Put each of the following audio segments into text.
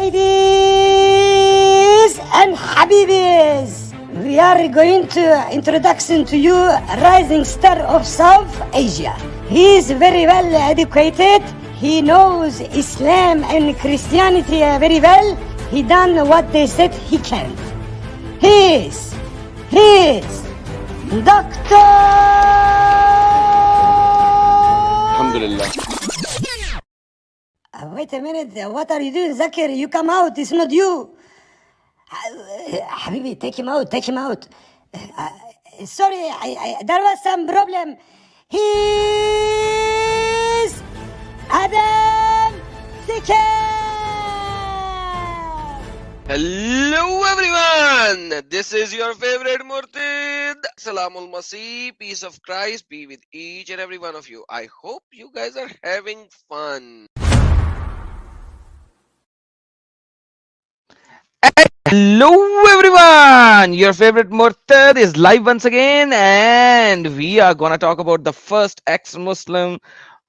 Ladies and Habibis, we are going to introduction to you rising star of South Asia. He is very well educated. He knows Islam and Christianity very well. He done what they said he can't. He is Doctor. Alhamdulillah. Wait a minute, what are you doing, Zakir? You come out, it's not you. Habibi, take him out. Sorry, there was some problem. He's Adam Dicker. Hello everyone. This is your favorite Murtid. Salamul Masih. Peace of Christ be with each and every one of you. I hope you guys are having fun. Hello everyone. Your favorite Murtad is live once again, and we are gonna talk about the first ex-Muslim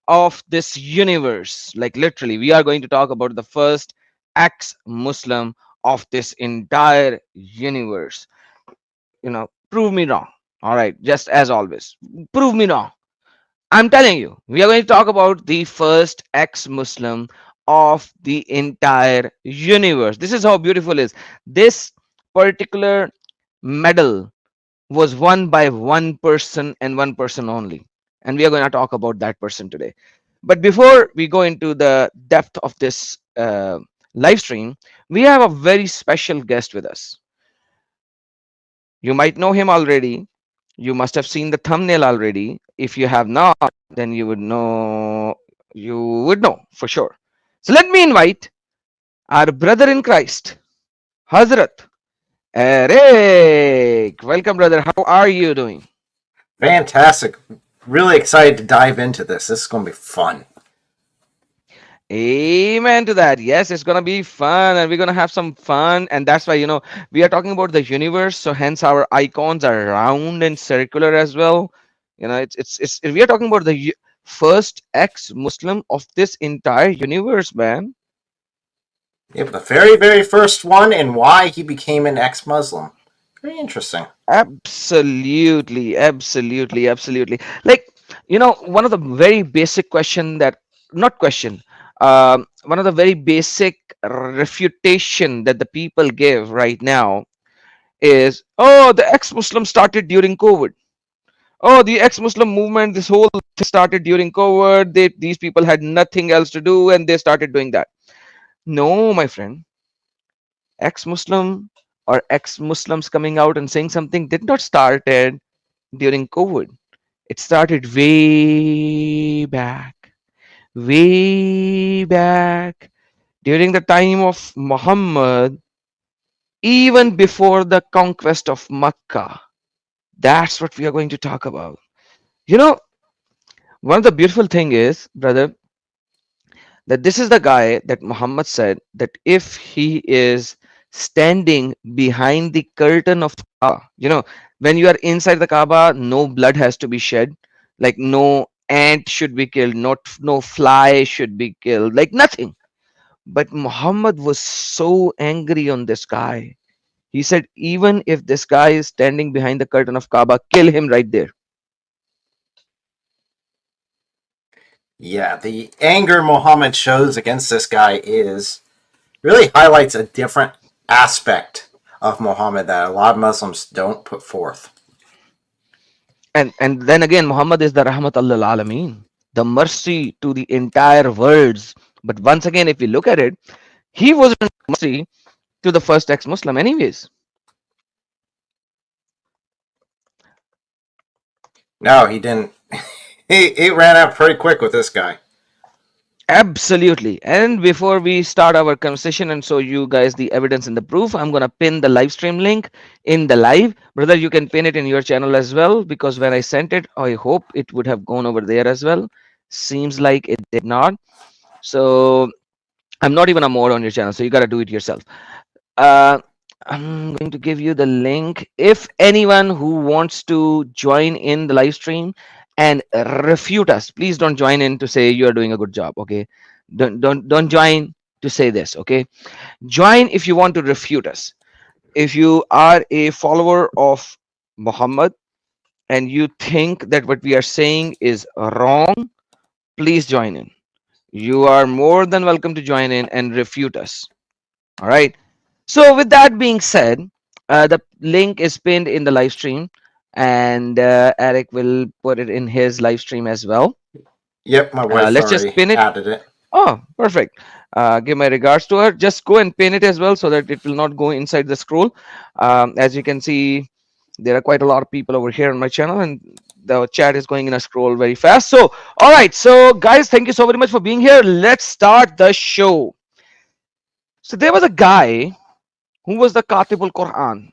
of this universe. Like literally, we are going to talk about the first ex-Muslim of this entire universe. Prove me wrong. All right, just as always, prove me wrong. I'm telling you, we are going to talk about the first ex-Muslim of the entire universe. This is how beautiful it is. This particular medal was won by one person and one person only. And we are going to talk about that person today. But before we go into the depth of this live stream, we have a very special guest with us. You might know him already. You must have seen the thumbnail already. If you have not, then you would know for sure. So let me invite our brother in Christ, Hazrat Eric. Welcome, brother. How are you doing? Fantastic. Really excited to dive into this. This is going to be fun. Amen to that. Yes, it's gonna be fun, and we're gonna have some fun, and that's why we are talking about the universe. So hence our icons are round and circular as well. It's we are talking about the first ex-Muslim of this entire universe, man. Yeah, but the very, very first one and why he became an ex-Muslim. Very interesting. Absolutely. Like, one of the very basic question that, not question, one of the very basic refutation that the people give right now is, oh, the ex-Muslim started during COVID. Oh, the ex-Muslim movement, this whole thing started during COVID. These people had nothing else to do and they started doing that. No, my friend. Ex-Muslim or ex-Muslims coming out and saying something did not started during COVID. It started way back during the time of Muhammad, even before the conquest of Makkah. That's what we are going to talk about. One of the beautiful thing is, brother, that this is the guy that Muhammad said that if he is standing behind the curtain of the Kaaba, when you are inside the Kaaba, no blood has to be shed, like no ant should be killed, no fly should be killed, like nothing. But Muhammad was so angry on this guy. He said, even if this guy is standing behind the curtain of Kaaba, kill him right there. Yeah, the anger Muhammad shows against this guy really highlights a different aspect of Muhammad that a lot of Muslims don't put forth. And then again, Muhammad is the Rahmat al-Alameen, the mercy to the entire worlds. But once again, if we look at it, he wasn't mercy to the first ex-Muslim anyways. No, he didn't. He ran out pretty quick with this guy. Absolutely. And before we start our conversation and show you guys the evidence and the proof, I'm going to pin the live stream link in the live. Brother, you can pin it in your channel as well, because when I sent it, I hope it would have gone over there as well. Seems like it did not. So I'm not even a mod on your channel, so you got to do it yourself. I'm going to give you the link. If anyone who wants to join in the live stream and refute us, please don't join in to say you're doing a good job. Okay, don't join to say this. Okay, join if you want to refute us. If you are a follower of Muhammad and you think that what we are saying is wrong, please join in. You are more than welcome to join in and refute us. All right. So, with that being said, the link is pinned in the live stream, and Eric will put it in his live stream as well. Yep, my wife Let's just already pin it. added it. Oh, perfect. Give my regards to her. Just go and pin it as well so that it will not go inside the scroll. As you can see, there are quite a lot of people over here on my channel, and the chat is going in a scroll very fast. So, all right. So, guys, thank you so very much for being here. Let's start the show. So, there was a guy who was the Katibul Quran.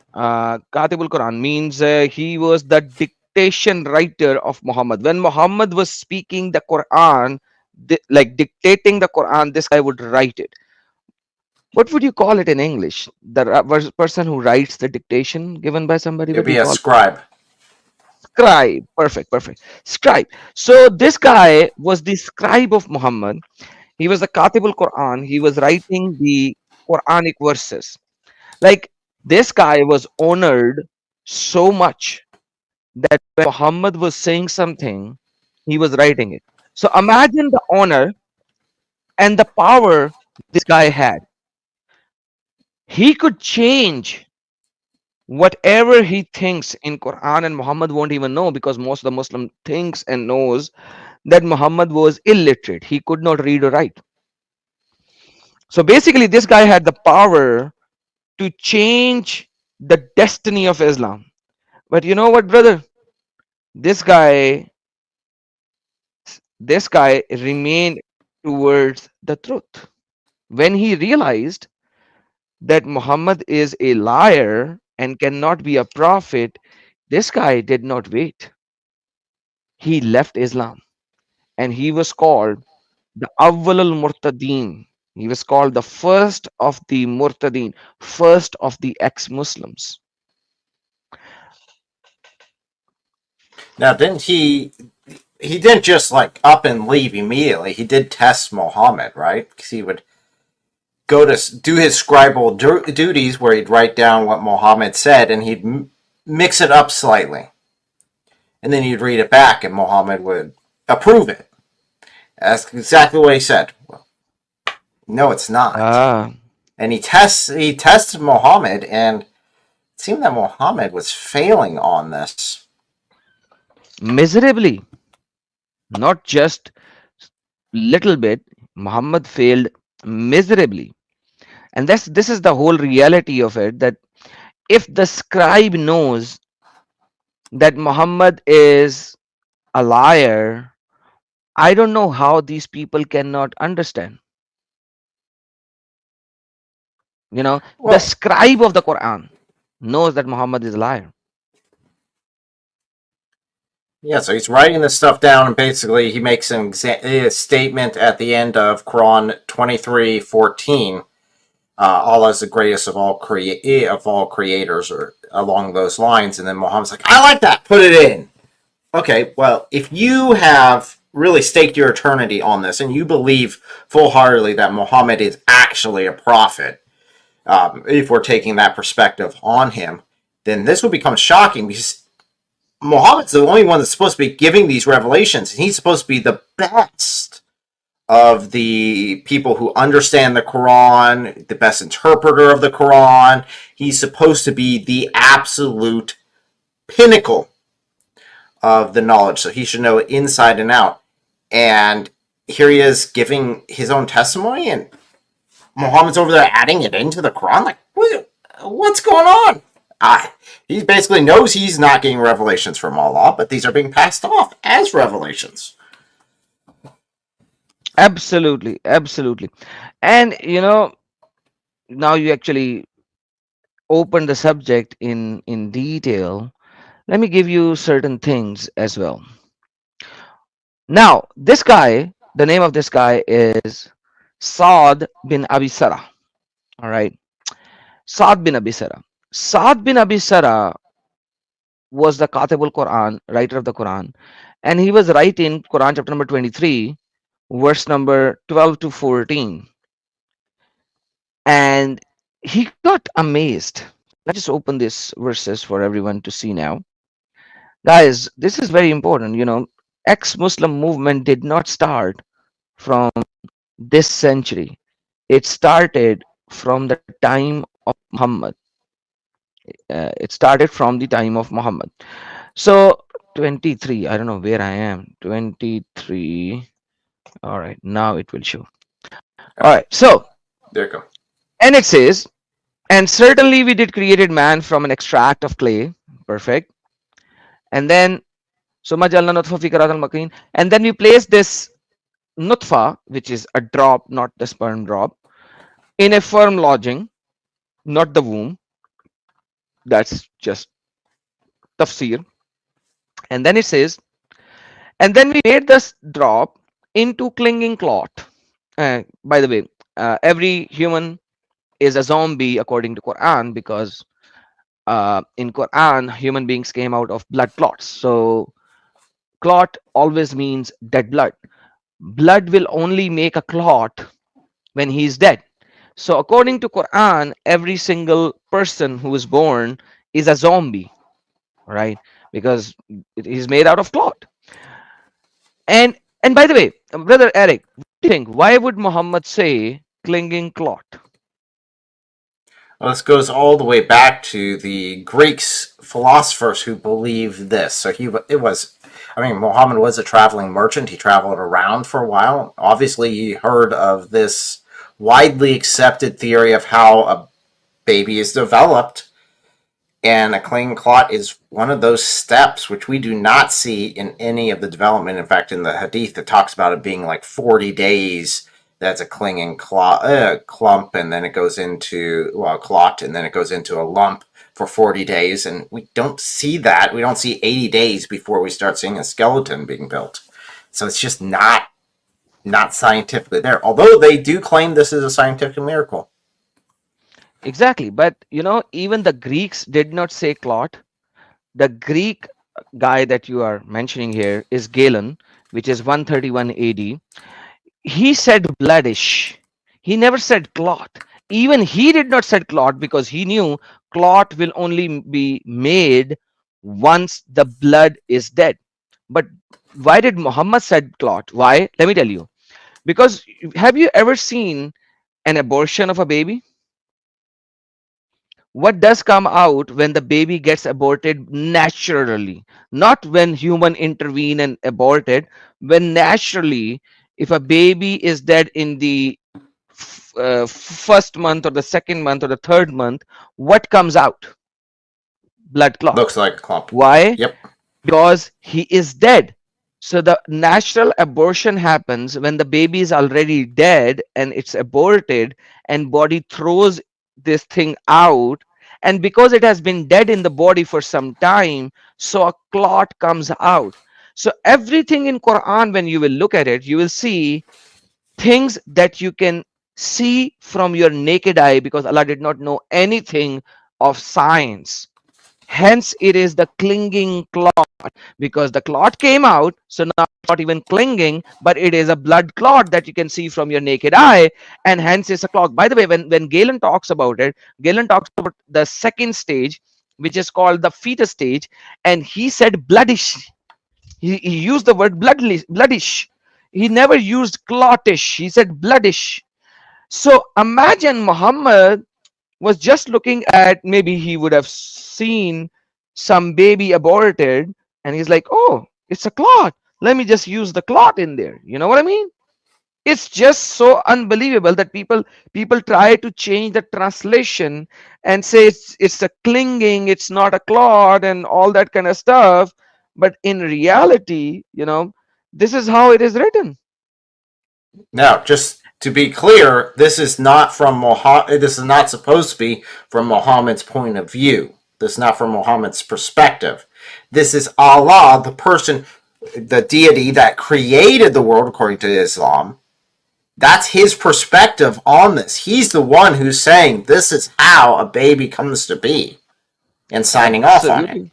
Katibul Quran means he was the dictation writer of Muhammad. When Muhammad was speaking the Quran, like dictating the Quran, this guy would write it. What would you call it in English? The person who writes the dictation given by somebody, It'd what do be you a call it? scribe. Scribe. Perfect, perfect. Scribe. So this guy was the scribe of Muhammad. He was the Katibul Quran. He was writing the Quranic verses. Like this guy was honored so much that when Muhammad was saying something, he was writing it. So imagine the honor and the power this guy had. He could change whatever he thinks in Quran, and Muhammad won't even know, because most of the Muslim thinks and knows that Muhammad was illiterate. He could not read or write. So basically, this guy had the power to change the destiny of Islam. But you know what, brother? This guy, this guy remained towards the truth. When he realized that Muhammad is a liar and cannot be a prophet, this guy did not wait. He left Islam, and he was called the Awwal al Murtadeen. He was called the first of the Murtadeen, first of the ex-Muslims. Now, didn't he? He didn't just like up and leave immediately. He did test Muhammad, right? Because he would go to do his scribal duties, where he'd write down what Muhammad said, and he'd mix it up slightly, and then he'd read it back, and Muhammad would approve it. That's exactly what he said. Well, no, it's not. Ah, And he tested Muhammad, and it seemed that Muhammad was failing on this. miserably, not just little bit. Muhammad failed miserably, and this is the whole reality of it. That if the scribe knows that Muhammad is a liar, I don't know how these people cannot understand. You know, the Well, scribe of the Quran knows that Muhammad is a liar. yeah, so he's writing this stuff down, and basically he makes a statement at the end of Quran 23:14. Allah is the greatest of all creators, or along those lines. And then Muhammad's like, I like that, put it in. Okay, well, if you have really staked your eternity on this, and you believe full-heartedly that Muhammad is actually a prophet, if we're taking that perspective on him, then this would become shocking, because Muhammad's the only one that's supposed to be giving these revelations, and he's supposed to be the best of the people who understand the Quran, the best interpreter of the Quran. He's supposed to be the absolute pinnacle of the knowledge, so he should know it inside and out. And here he is giving his own testimony, and Muhammad's over there adding it into the Quran. Like, what's going on? He basically knows he's not getting revelations from Allah, but these are being passed off as revelations. Absolutely, absolutely. And you know, now you actually open the subject in detail. Let me give you certain things as well. Now, this guy, the name of this guy is Saad bin Abi Sarah. All right, Saad bin Abi Sarah. Saad bin Abi Sarah was the Katibul Quran, writer of the Quran, and he was writing Quran chapter number 23, verse number 12 to 14. and he got amazed. Let's just open this verses for everyone to see now. Guys, this is very important. Ex-Muslim movement did not start from this century. It started from the time of Muhammad. It started from the time of Muhammad. So 23, I don't know where I am. 23. All right, now it will show. All right, so, There you go. and it says, and certainly we did created man from an extract of clay. Perfect. And then, summa jalna nutfa fi qaratil makin. And then we place this nutfa, which is a drop, not the sperm drop, in a firm lodging, not the womb. That's just tafsir. And then it says, and then we made this drop into clinging clot. By the way, every human is a zombie according to Quran, because in Quran human beings came out of blood clots. So clot always means dead blood. Blood will only make a clot when he is dead. So according to Quran, every single person who is born is a zombie, right? Because it is made out of clot. And by the way, brother Eric, what do you think? Why would Muhammad say clinging clot? Well, this goes all the way back to the Greeks philosophers who believed this. So Muhammad was a traveling merchant. He traveled around for a while. Obviously, he heard of this widely accepted theory of how a baby is developed, and a clinging clot is one of those steps which we do not see in any of the development. In fact, in the Hadith, it talks about it being like 40 days. That's a clinging clump, and then it goes into clot, and then it goes into a lump for 40 days. And we don't see that. We don't see 80 days before we start seeing a skeleton being built. So it's just not scientifically there. Although they do claim this is a scientific miracle. Exactly. But even the Greeks did not say clot. The Greek guy that you are mentioning here is Galen, which is 131 AD. He said bloodish. He never said clot. Even he did not said clot, because he knew clot will only be made once the blood is dead. But why did Muhammad said clot? Why? Let me tell you. Because have you ever seen an abortion of a baby? What does come out when the baby gets aborted naturally, not when human intervene and abort it. When naturally, if a baby is dead in the first month or the second month or the third month, what comes out? Blood clot. Looks like a clump. Why? Yep. Because he is dead. So the natural abortion happens when the baby is already dead and it's aborted, and body throws this thing out, and because it has been dead in the body for some time, so a clot comes out. So everything in Quran, when you will look at it, you will see things that you can see from your naked eye, because Allah did not know anything of science. Hence it is the clinging clot, because the clot came out, so now it's not even clinging, but it is a blood clot that you can see from your naked eye, and hence it's a clot. By the way, when Galen talks about it, Galen talks about the second stage, which is called the fetus stage, and he said bloodish. He used the word bloodish. He never used clotish. He said bloodish. So imagine Muhammad was just looking at, maybe he would have seen some baby aborted, and he's like, oh, it's a clot, let me just use the clot in there. You know what I mean? It's just so unbelievable that people try to change the translation and say it's a clinging, it's not a clot, and all that kind of stuff. But in reality, this is how it is written. Now, just to be clear, this is not from Muhammad. This is not supposed to be from Muhammad's point of view. This is not from Muhammad's perspective. This is Allah, the person, the deity that created the world, according to Islam. That's his perspective on this. He's the one who's saying this is how a baby comes to be, and signing off on it.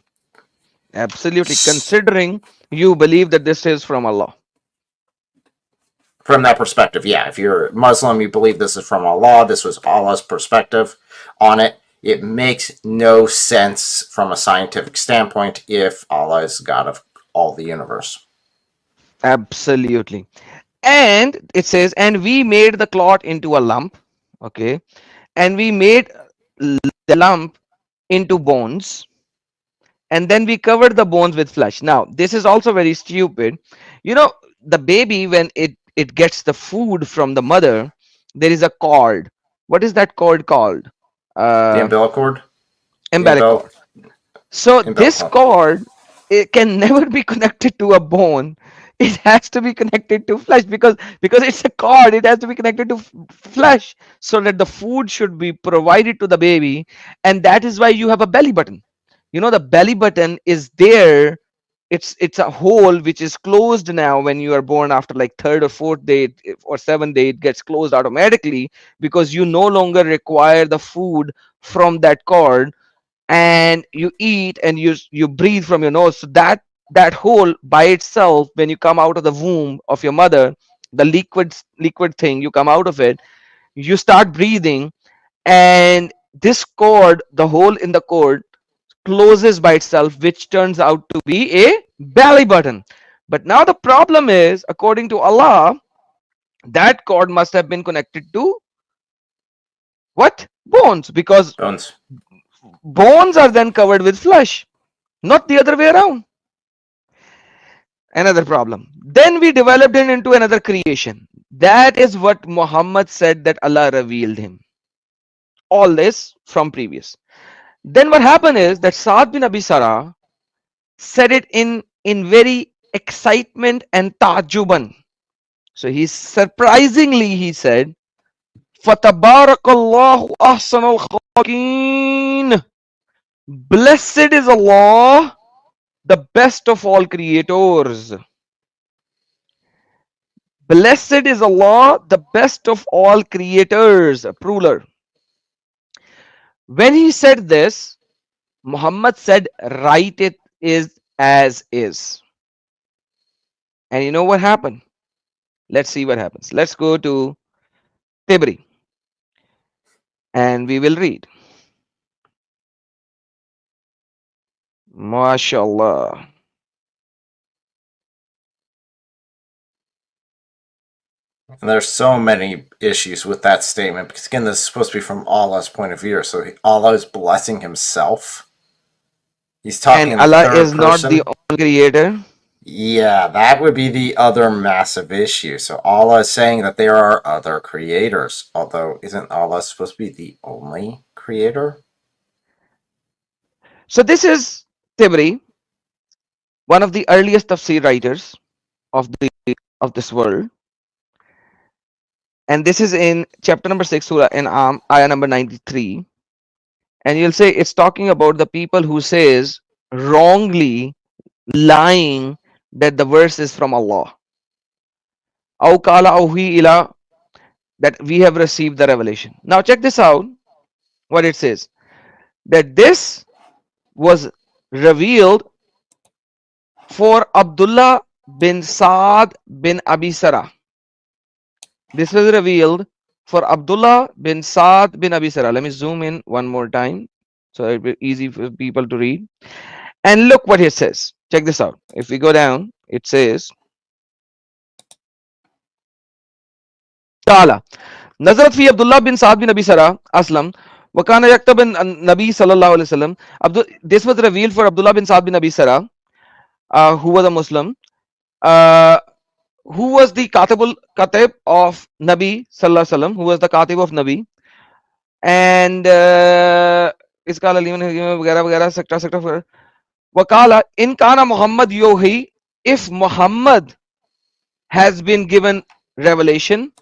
Absolutely. Considering you believe that this is from Allah. From that perspective, yeah. If you're Muslim, you believe this is from Allah, this was Allah's perspective on it. It makes no sense from a scientific standpoint if Allah is God of all the universe. Absolutely. And it says, and we made the clot into a lump. Okay. And we made the lump into bones. And then we covered the bones with flesh. Now, this is also very stupid. You know, the baby, when it gets the food from the mother, there is a cord. What is that cord called? The umbilical cord? Umbilical cord. So this cord, it can never be connected to a bone. It has to be connected to flesh because it's a cord. It has to be connected to flesh so that the food should be provided to the baby. And that is why you have a belly button. You know, the belly button is there. It's a hole which is closed now. When you are born after like third or fourth day or seventh day, it gets closed automatically because you no longer require the food from that cord, and you eat and you breathe from your nose. So that hole by itself, when you come out of the womb of your mother, the liquid thing, you come out of it, you start breathing, and this cord, the hole in the cord, closes by itself, which turns out to be a belly button. But now the problem is, according to Allah, that cord must have been connected to what? Bones, because bones are then covered with flesh, not the other way around. Another problem. Then we developed it into another creation. That is what Muhammad said that Allah revealed him. All this from previous. Then what happened is that Saad bin Abi Sarah said it in very excitement and ta'juban. So he said, Fatabarakallahu ahsanul khaliqin. Blessed is Allah, the best of all creators. Blessed is Allah, the best of all creators. Plural. When he said this, Muhammad said, write it is as is. And you know what happened? Let's see what happens. Let's go to Tibri and we will read. MashaAllah. And there's so many issues with that statement because, again, this is supposed to be from Allah's point of view. So Allah is blessing himself. He's talking and Allah is not the only creator. Yeah, that would be the other massive issue. So Allah is saying that there are other creators, although isn't Allah supposed to be the only creator? So this is Tibri, one of the earliest tafsir writers of this world. And this is in chapter number 6, Surah An'am, ayah number 93. And you'll say it's talking about the people who says wrongly lying that the verse is from Allah. Aw qala awhi ila, that we have received the revelation. Now check this out, what it says. That this was revealed for Abdullah bin Saad bin Abi Sarah. This was revealed for Abdullah bin Saad bin Abi Sarah. Let me zoom in one more time so it will be easy for people to read. And look what it says. Check this out. If we go down, it says, Ta'ala, Nazarat fi Abdullah bin Saad bin Abi Sarah, Aslam, Wakana yaktab bin Nabi sallallahu alayhi wasallam. This was revealed for Abdullah bin Saad bin Abi Sarah, who was a Muslim, who was the Katib of Nabi sallallahu alaihi wasallam, who was the Katib of Nabi, and iska aliman vagara vagara sector wakala in kana Muhammad yohi, if Muhammad has been given revelation,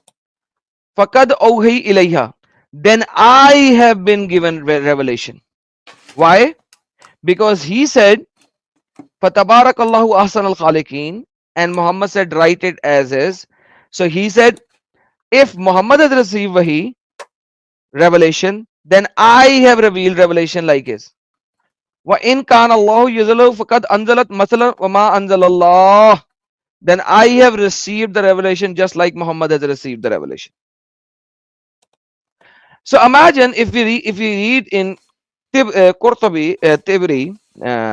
faqad awhi ilayha, then I have been given revelation. Why? Because he said fatabarakallahu ahsanul khaliqin, and Muhammad said write it as is. So he said, if Muhammad has received wahi, revelation, then I have revealed revelation like is. Wa in kana Allahu yuzalu faqad anzalat masalan wa ma anzalallah. then I have received the revelation just like Muhammad has received the revelation. So imagine if we read in Qurtubi, Tibri,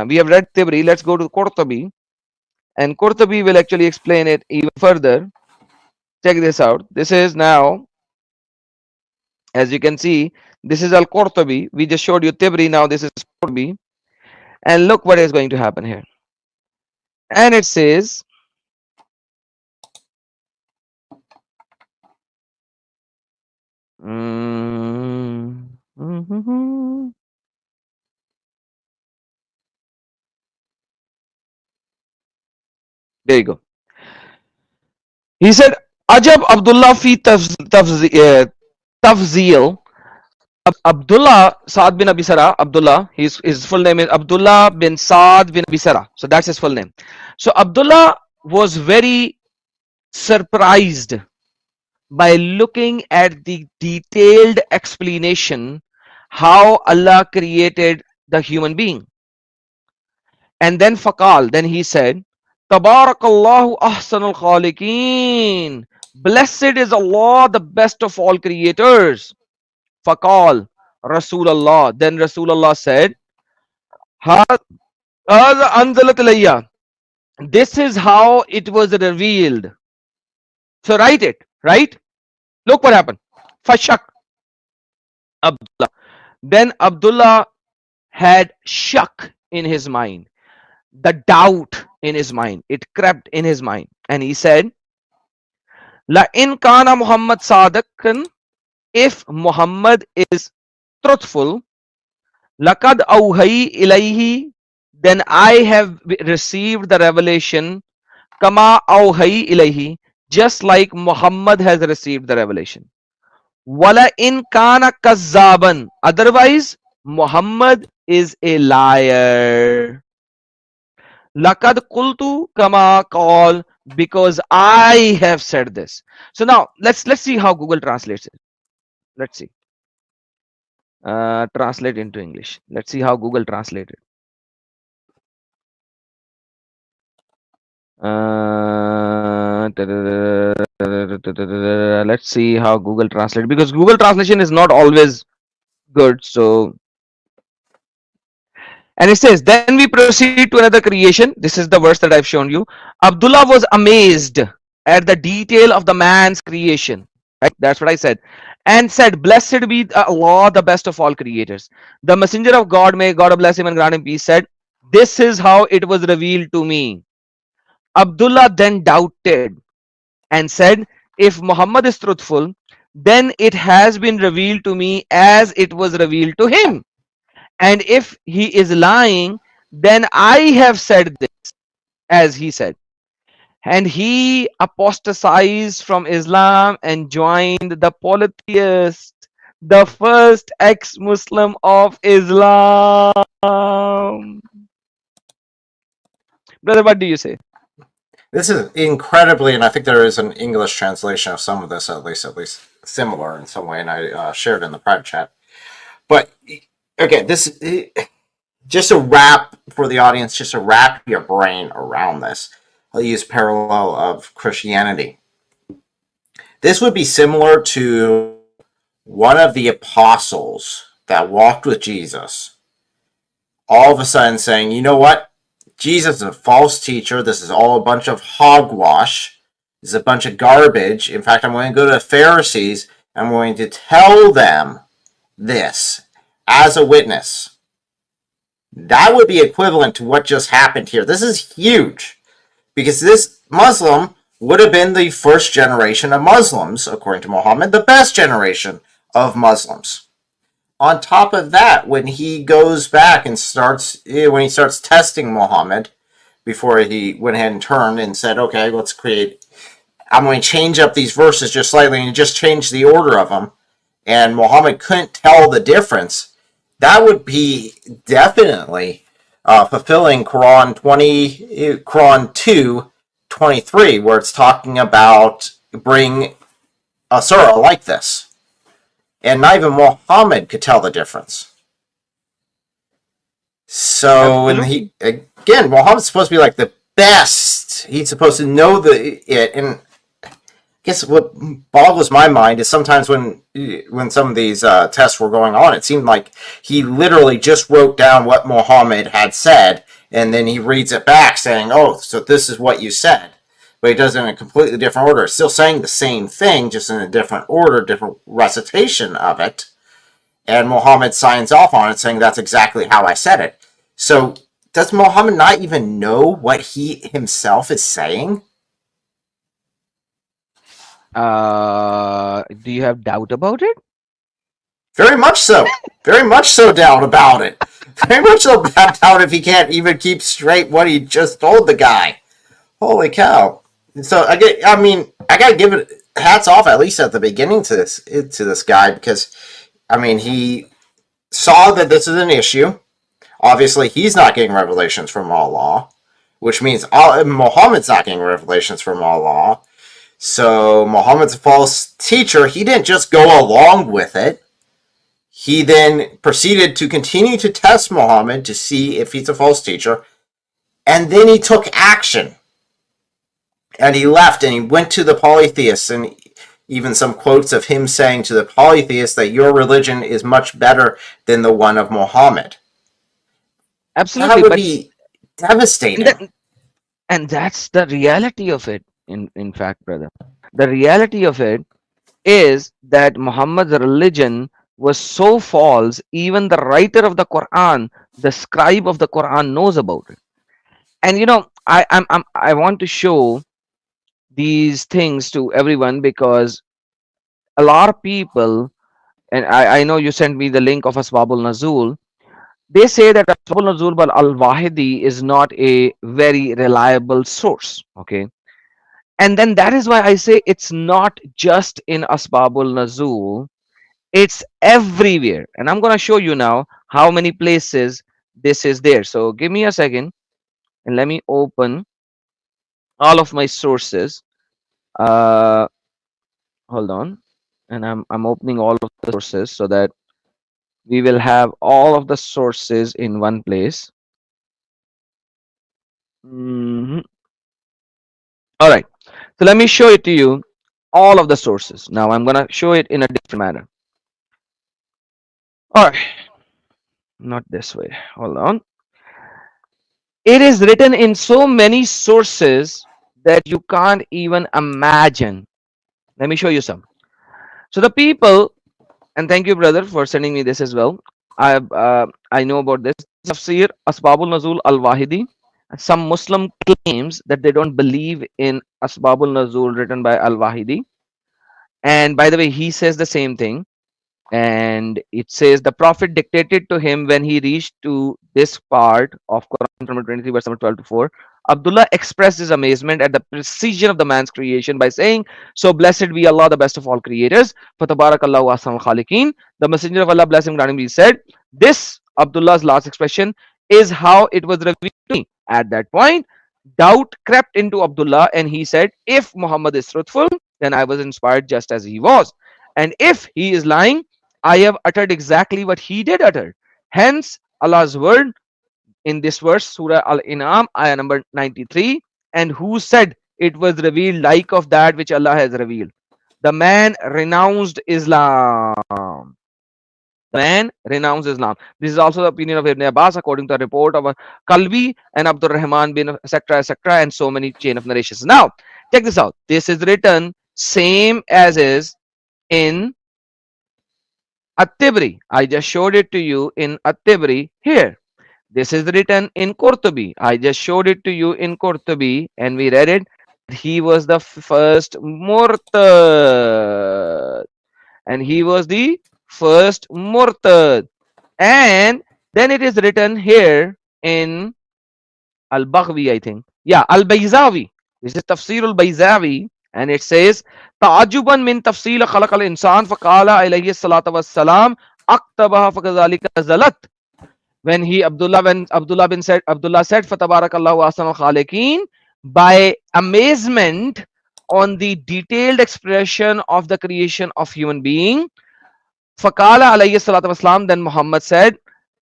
we have read Tibri. Let's go to Qurtubi, and Qurtubi will actually explain it even further. Check this out. This is now, as you can see, this is Al Qurtubi. We just showed you Tibri. Now this is Qurtubi, and look what is going to happen here. And it says, there you go. He said, Ajab Abdullah fi tafzil. Abdullah Saad bin Abisara, Abdullah, his full name is Abdullah bin Saad bin Abisara. So that's his full name. So Abdullah was very surprised by looking at the detailed explanation how Allah created the human being. And then Faqal, then he said, Tabarakallahu ahsanul khaliqeen. Blessed is Allah, the best of all creators. Faqal, Rasulullah. Then Rasulullah said, Anzalat alayya. This is how it was revealed. So write it, right? Look what happened. Fashak Abdullah. Then Abdullah had shak in his mind, the doubt in his mind. It crept in his mind, and he said, La in kana Muhammad Sadiqan, if Muhammad is truthful, Lakad awhayi ilayhi, then I have received the revelation, Kama awhayi ilayhi, just like Muhammad has received the revelation. Wala in kana kazzaban, otherwise Muhammad is a liar. Lakad qultu kama qal, because I have said this. So now let's see how Google translates it. Let's see. Translate into English. Let's see how Google translated. Let's see how Google translate, because Google translation is not always good. So, and it says, then we proceed to another creation. This is the verse that I've shown you. Abdullah was amazed at the detail of the man's creation. Right? That's what I said. And said, blessed be Allah, the best of all creators. The messenger of God, may God bless him and grant him peace, said, this is how it was revealed to me. Abdullah then doubted and said, if Muhammad is truthful, then it has been revealed to me as it was revealed to him. And if he is lying, then I have said this as he said. And he apostatized from Islam and joined the polytheist, the first ex-Muslim of Islam. Brother, what do you say? This is incredibly, and I think there is an English translation of some of this, at least similar in some way, and I shared in the private chat. But okay, this just a wrap for the audience, just to wrap your brain around this. I'll use parallel of Christianity. This would be similar to one of the apostles that walked with Jesus, all of a sudden saying, you know what? Jesus is a false teacher. This is all a bunch of hogwash. This is a bunch of garbage. In fact, I'm going to go to the Pharisees. I'm going to tell them this as a witness. That would be equivalent to what just happened here. This is huge, because this Muslim would have been the first generation of Muslims, according to Muhammad, the best generation of Muslims. On top of that, when he goes back and starts testing Muhammad, before he went ahead and turned and said, okay, I'm going to change up these verses just slightly, and just change the order of them, and Muhammad couldn't tell the difference, that would be definitely fulfilling Quran 2:23, where it's talking about bring a surah like this. And not even Muhammad could tell the difference. So, and Muhammad's supposed to be like the best he's supposed to know it. And I guess what boggles my mind is sometimes when some of these tests were going on, it seemed like he literally just wrote down what Muhammad had said, and then he reads it back saying, "Oh, so this is what you said." But he does it in a completely different order. Still saying the same thing, just in a different order, different recitation of it. And Muhammad signs off on it saying that's exactly how I said it. So does Muhammad not even know what he himself is saying? Do you have doubt about it? Very much so. Very much so doubt about it. Very much so doubt if he can't even keep straight what he just told the guy. Holy cow. So I gotta give it hats off at least at the beginning to this guy, because he saw that this is an issue. Obviously, he's not getting revelations from Allah, which means Muhammad's not getting revelations from Allah. So Muhammad's a false teacher. He didn't just go along with it. He then proceeded to continue to test Muhammad to see if he's a false teacher. And then he took action. And he left and he went to the polytheists, and even some quotes of him saying to the polytheists that your religion is much better than the one of Muhammad. Absolutely. That would be devastating. And that's the reality of it, in fact, brother. The reality of it is that Muhammad's religion was so false, even the writer of the Quran, the scribe of the Quran, knows about it. And I want to show these things to everyone, because a lot of people, and I know you sent me the link of Asbabul Nuzul, they say that Asbabul Nuzul by Al-Wahidi is not a very reliable source. Okay. And then that is why I say it's not just in Asbabul Nuzul, it's everywhere. And I'm going to show you now how many places this is there. So give me a second and let me open all of my sources. Hold on. And I'm opening all of the sources so that we will have all of the sources in one place. All right. So let me show it to you, all of the sources. Now I'm going to show it in a different manner. All right. Not this way. Hold on. It is written in so many sources that you can't even imagine. Let me show you some. So the people, and thank you, brother, for sending me this as well. I know about this. Tafsir Asbabul Nuzul Al-Wahidi. Some Muslim claims that they don't believe in Asbabul Nuzul written by Al-Wahidi. And by the way, he says the same thing. And it says the Prophet dictated to him when he reached to this part of Quran number 23 verse number 12 to 4. Abdullah expressed his amazement at the precision of the man's creation by saying, "So blessed be Allah, the best of all creators. Fatabarakallahu ahsanul khaliqeen." The Messenger of Allah, bless him, he said, this Abdullah's last expression is how it was revealed to me. At that point, doubt crept into Abdullah, and he said, if Muhammad is truthful, then I was inspired just as he was. And if he is lying, I have uttered exactly what he did utter. Hence, Allah's word in this verse, Surah Al-In'am, ayah number 93, and who said it was revealed like of that which Allah has revealed. The man renounced Islam. Man renounced Islam. This is also the opinion of Ibn Abbas, according to a report of Kalbi and Abdul Rahman bin etc., and so many chain of narrations. Now, check this out. This is written same as is in At-Tibri. I just showed it to you in At-Tibri here. This is written in Qurtubi. I just showed it to you in Qurtubi, and we read it. He was the first murtad. And he was the first murtad. And then it is written here in Al-Baghwi, I think. Yeah, Al-Bayzawi. This is Tafsir Al-Bayzawi. And it says, تعجبا من تفصيل خلق الإنسان فقال عليه الصلاة والسلام أكتبها فكذلك نزلت. When Abdullah said, Fatabarakallahu ahsanul khaliqeen, by amazement on the detailed expression of the creation of human being, Faqala alayhi salatu wasalam, then Muhammad said,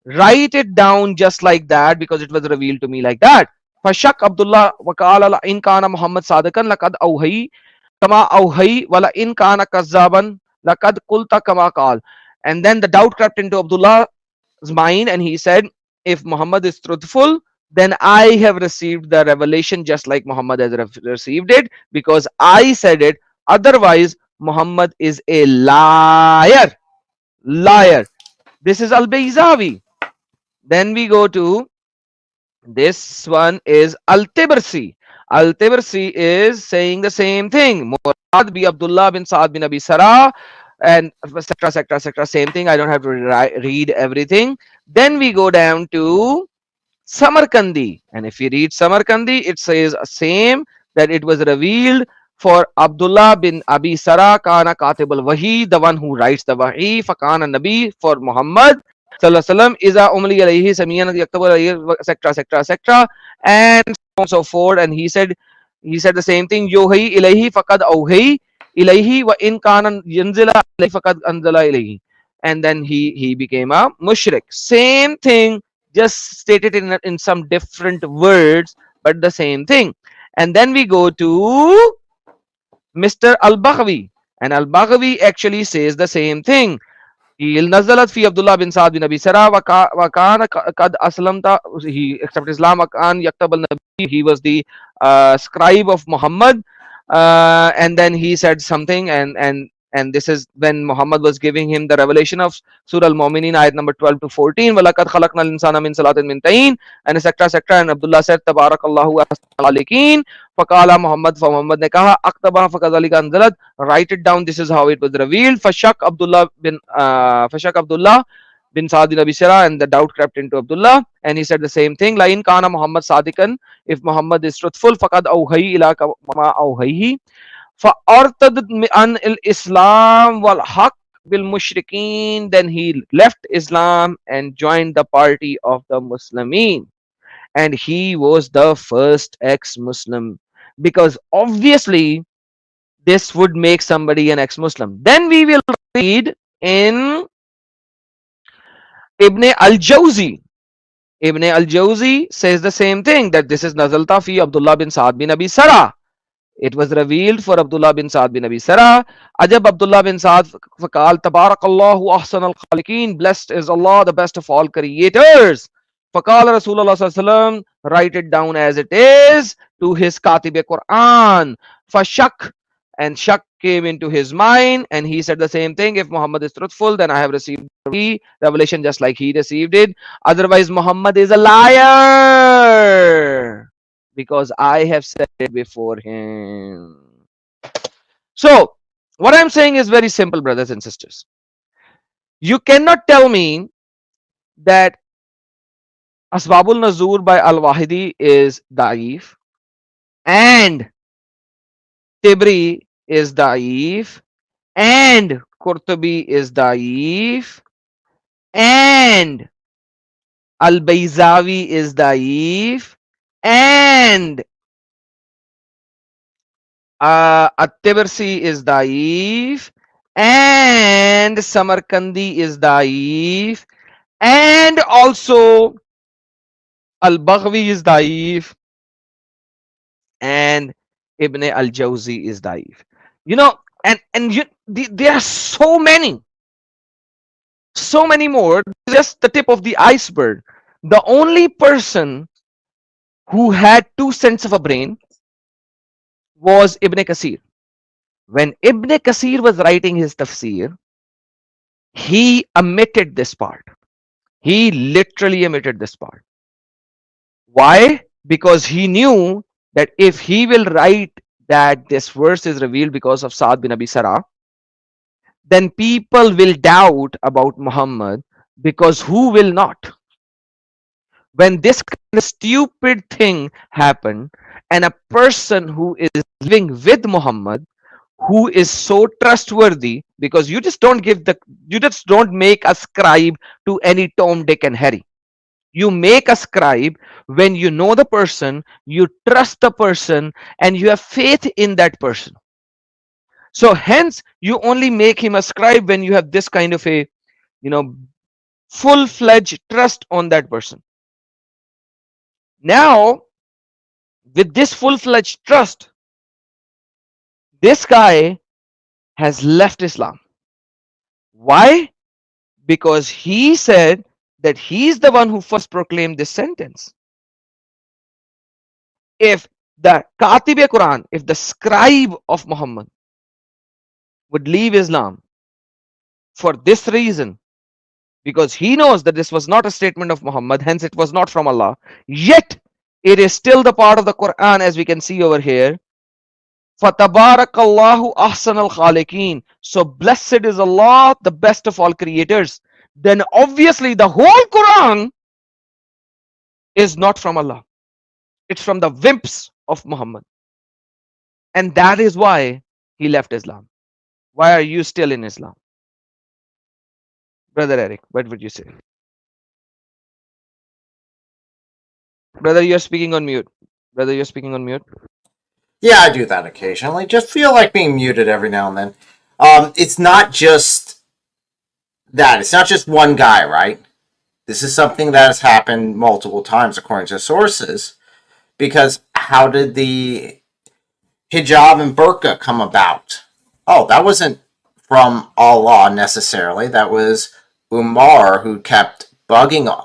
write it down just like that, because it was revealed to me like that. فشك عبد الله وقال إن كان محمد صادقا لقد أوهي كما أوهي ولا إن كان كذابا لقد قلت كما قال. And then the doubt crept into Abdullah's mind, and he said, if Muhammad is truthful, then I have received the revelation just like Muhammad has received it, because I said it. Otherwise, Muhammad is a liar. Liar. This is Al-Bayzawi. Then we go to this one is Al-Tibrsi. Al-Tibrsi is saying the same thing. Murad bin Abdullah bin Sa'ad bin Abi Sarah, and etc. etc. etc. Same thing. I don't have to read everything. Then we go down to Samarkandi, and if you read Samarkandi, it says same, that it was revealed for Abdullah bin Abi Sarah kana katib al-wahi, the one who writes the wahi, fakana nabi, for Muhammad sallallahu alaihi wasallam, iza umli alayhi samiyan yaktabu alayhi, etc. etc. etc. and so on and so forth. And he said the same thing, yuhi ilayhi faqad awhi ilayhi wa in kana yanzila ilayhi faqad anzala ilayhi. And then he became a mushrik. Same thing, just stated in some different words, but the same thing. And then we go to Mr. Al-Baghawi, and Al-Baghawi actually says the same thing. نزلت في عبد الله بن سعد بن ابي سرا وكان قد اسلمت, he accepted Islam, وكان يكتب النبي, he was the scribe of Muhammad, and then he said something, and this is when Muhammad was giving him the revelation of Surah Al-Mu'mineen, ayat number 12 to 14, وَلَقَدْ خَلَقْنَا الْإِنسَانَ مِنْ صَلَاةٍ مِنْ طِينٍ, and etc. etc. And Abdullah said, تَبَارَكَ اللَّهُ أَحْسَنُ الْخَالِقِينَ. فَقَالَ Muhammad, for Muhammad ne kaha, أَكْتَبَهَا فَكَذَلِكَ أَنزَلَتْ, write it down, this is how it was revealed. فَشَكَ Abdullah bin Sa'd bin Abi Sarah, and the doubt crept into Abdullah, and he said the same thing, La in kana Muhammad sadikan, if Muhammad is truthful, faqad awhayi ila ma awhayihi, فَأَرْتَدَتْ عَنْ الْإِسْلَامِ وَالْحَقِّ بِالْمُشْرِكِينَ, then he left Islam and joined the party of the Muslimin, and he was the first ex-Muslim, because obviously this would make somebody an ex-Muslim. Then we will read in Ibn al-Jawzi. Ibn al-Jawzi says the same thing, that this is Nazalta fi Abdullah bin Sa'ad bin Abi Sarah. It was revealed for Abdullah bin Sa'ad bin Abi Sarah. Ajab Abdullah bin Sa'ad faqal tabarakallahu ahsan al-khaliqeen, blessed is Allah, the best of all creators. Faqal Rasulullah sallallahu alaihi wasallam, write it down as it is, to his katib Quran. Fashak, and shak came into his mind, and he said the same thing, if Muhammad is truthful, then I have received the revelation just like he received it. Otherwise Muhammad is a liar, because I have said it before him. So what I'm saying is very simple, brothers and sisters. You cannot tell me that Asbabul Nazur by Al-Wahidi is da'if, and Tibri is da'if, and Qurtubi is da'if, and Al-Bayzawi is da'if, and At-Tibrsi is da'if, and Samarkandi is da'if, and also Al-Baghawi is da'if, and Ibn al-Jawzi is da'if. You know, and there are so many more. Just the tip of the iceberg. The only person who had 2 cents of a brain was Ibn Kasir. When Ibn Kasir was writing his tafsir, he omitted this part. He literally omitted this part. Why? Because he knew that if he will write that this verse is revealed because of Sa'd bin Abi Sarah, then people will doubt about Muhammad, because who will not? When this kind of stupid thing happened, and a person who is living with Muhammad, who is so trustworthy, because you just don't make a scribe to any Tom, Dick and Harry. You make a scribe when you know the person, you trust the person, and you have faith in that person. So hence you only make him a scribe when you have this kind of a, full-fledged trust on that person. Now with this full-fledged trust, this guy has left Islam. Why? Because he said that he's the one who first proclaimed this sentence. If the Katib Quran, if the scribe of Muhammad would leave Islam for this reason, because he knows that this was not a statement of Muhammad, hence it was not from Allah, yet it is still the part of the Quran, as we can see over here. Fatabarakallahu ahsan al khaliqeen. So blessed is Allah, the best of all creators. Then obviously the whole Quran is not from Allah. It's from the wimps of Muhammad. And that is why he left Islam. Why are you still in Islam? Brother Eric, what would you say? Brother, you're speaking on mute. Brother, you're speaking on mute. Yeah, I do that occasionally. Just feel like being muted every now and then. It's not just that. It's not just one guy, right? This is something that has happened multiple times according to sources. Because how did the hijab and burqa come about? Oh, that wasn't from Allah necessarily. That was Umar who kept bugging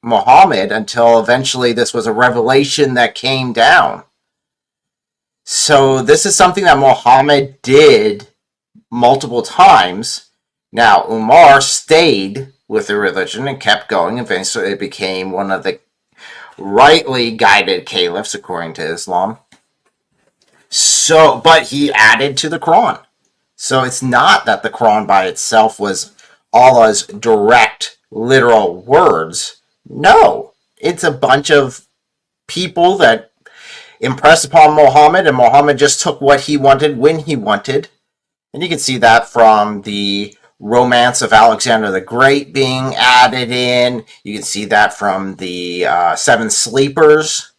Muhammad until eventually this was a revelation that came down. So this is something that Muhammad did multiple times. Now, Umar stayed with the religion and kept going. Eventually, it became one of the rightly guided caliphs according to Islam. So, but he added to the Quran. So it's not that the Quran by itself was Allah's direct, literal words. No, it's a bunch of people that impressed upon Muhammad, and Muhammad just took what he wanted when he wanted. And you can see that from the romance of Alexander the Great being added in. You can see that from the Seven Sleepers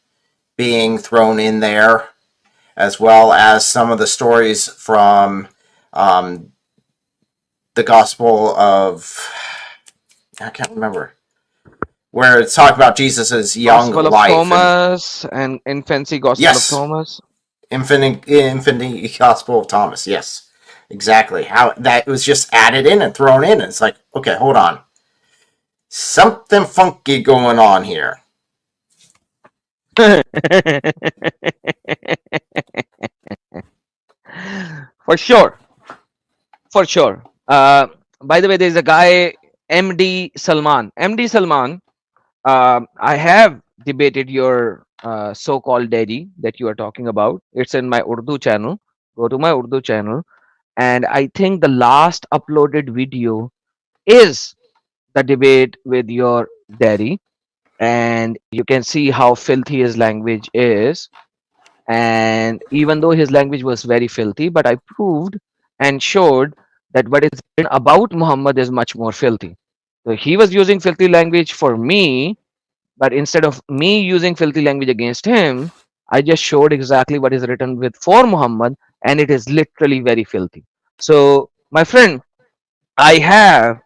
being thrown in there, as well as some of the stories from the Gospel of, I can't remember, where it's talking about Jesus' young Gospel of life. Thomas and infancy Gospel Yes. of Thomas. Infinity Gospel of Thomas, yes. Exactly. How that was just added in and thrown in. It's like, okay, hold on. Something funky going on here. For sure. For sure. By the way, there's a guy, MD Salman. MD Salman, I have debated your so-called daddy that you are talking about. It's in my Urdu channel. Go to my Urdu channel. And I think the last uploaded video is the debate with your daddy. And you can see how filthy his language is. And even though his language was very filthy, but I proved and showed that what is written about Muhammad is much more filthy. So he was using filthy language for me, but instead of me using filthy language against him, I just showed exactly what is written with for Muhammad, and it is literally very filthy. So, my friend, I have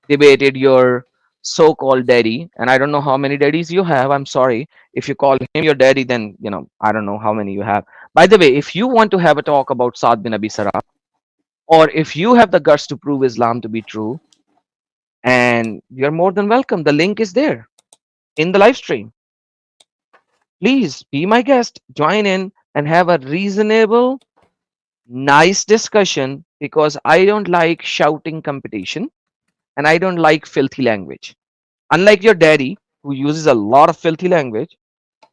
debated your so-called daddy, and I don't know how many daddies you have. I'm sorry. If you call him your daddy, then I don't know how many you have. By the way, if you want to have a talk about Saad bin Abi Sarah, or if you have the guts to prove Islam to be true, and you're more than welcome. The link is there in the live stream. Please be my guest, join in and have a reasonable, nice discussion, because I don't like shouting competition and I don't like filthy language. Unlike your daddy, who uses a lot of filthy language,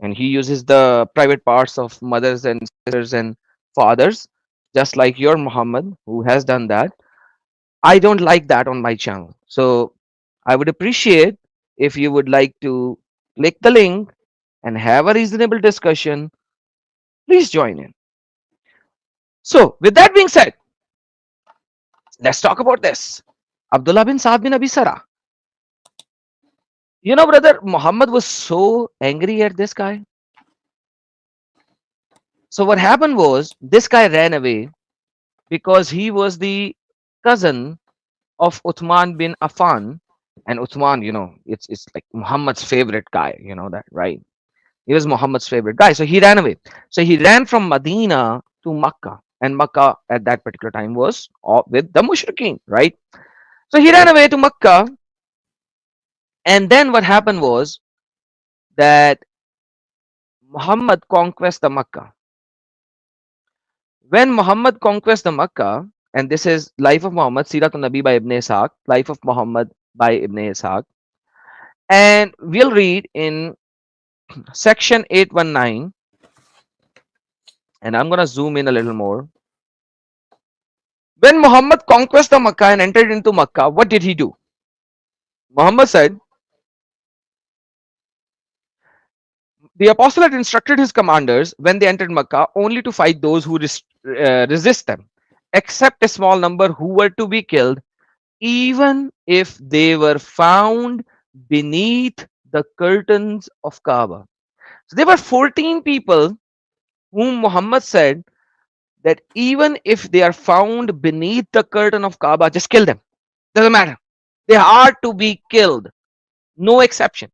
and he uses the private parts of mothers and sisters and fathers, just like your Muhammad, who has done that. I don't like that on my channel. So I would appreciate if you would like to click the link and have a reasonable discussion. Please join in. So, with that being said, let's talk about this. Abdullah bin Saad bin Abi Sarah. You know, brother, Muhammad was so angry at this guy. So, what happened was this guy ran away because he was the cousin of Uthman bin Affan. And Uthman, it's like Muhammad's favorite guy, you know that, right? He was Muhammad's favorite guy. So he ran away. So he ran from Medina to Makkah. And Makkah at that particular time was with the Mushrikeen, right? So he ran away to Makkah. And then what happened was that Muhammad conquests the Makkah. When Muhammad conquests the Makkah, and this is Life of Muhammad, Sirat al-Nabi by Ibn Ishaq, Life of Muhammad by Ibn Ishaq. And we'll read in section 819, and I'm going to zoom in a little more. When Muhammad conquered the Makkah and entered into Makkah, what did he do? Muhammad said, the apostle had instructed his commanders when they entered Makkah only to fight those who resist them, except a small number who were to be killed, even if they were found beneath the curtains of Kaaba. So there were 14 people whom Muhammad said that even if they are found beneath the curtain of Kaaba, just kill them. Doesn't matter. They are to be killed. No exception.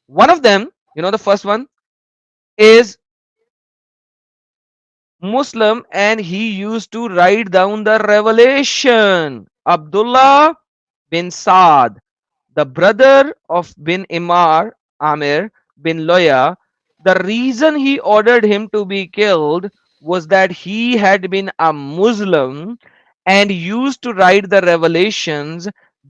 One of them, the first one is Muslim, and he used to write down the revelation. Abdullah bin Saad, the brother of bin Amir bin Loya. The reason he ordered him to be killed was that he had been a Muslim and used to write the revelations.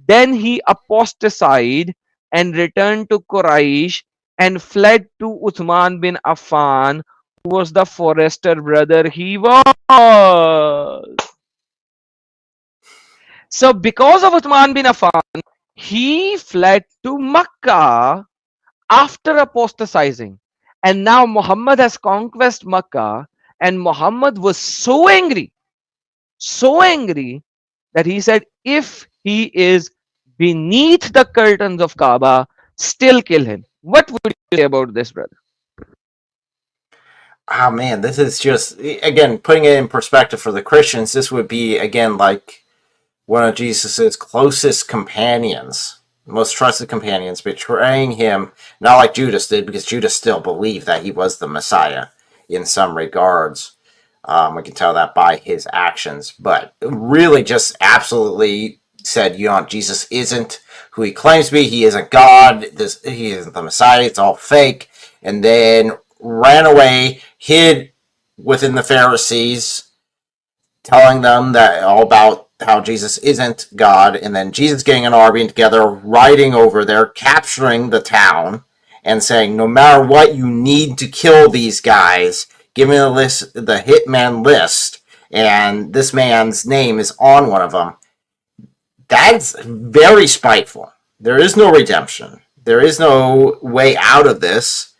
Then he apostatized and returned to Quraysh and fled to Uthman bin Affan, who was the forester brother he was. So because of Uthman bin Affan, he fled to Makkah after apostatizing. And now Muhammad has conquered Makkah, and Muhammad was so angry that he said, if he is beneath the curtains of Kaaba, still kill him. What would you say about this, brother? Oh man, this is just, again, putting it in perspective for the Christians, this would be, again, like one of Jesus's closest companions, most trusted companions, betraying him, not like Judas did, because Judas still believed that he was the Messiah in some regards. We can tell that by his actions, but really just absolutely said, Jesus isn't who he claims to be. He isn't God. He isn't the Messiah. It's all fake. And then ran away, hid within the Pharisees, telling them that all about how Jesus isn't God, and then Jesus getting an army together, riding over there, capturing the town, and saying, no matter what, you need to kill these guys. Give me the list, the hitman list, and this man's name is on one of them. That's very spiteful. There is no redemption. There is no way out of this,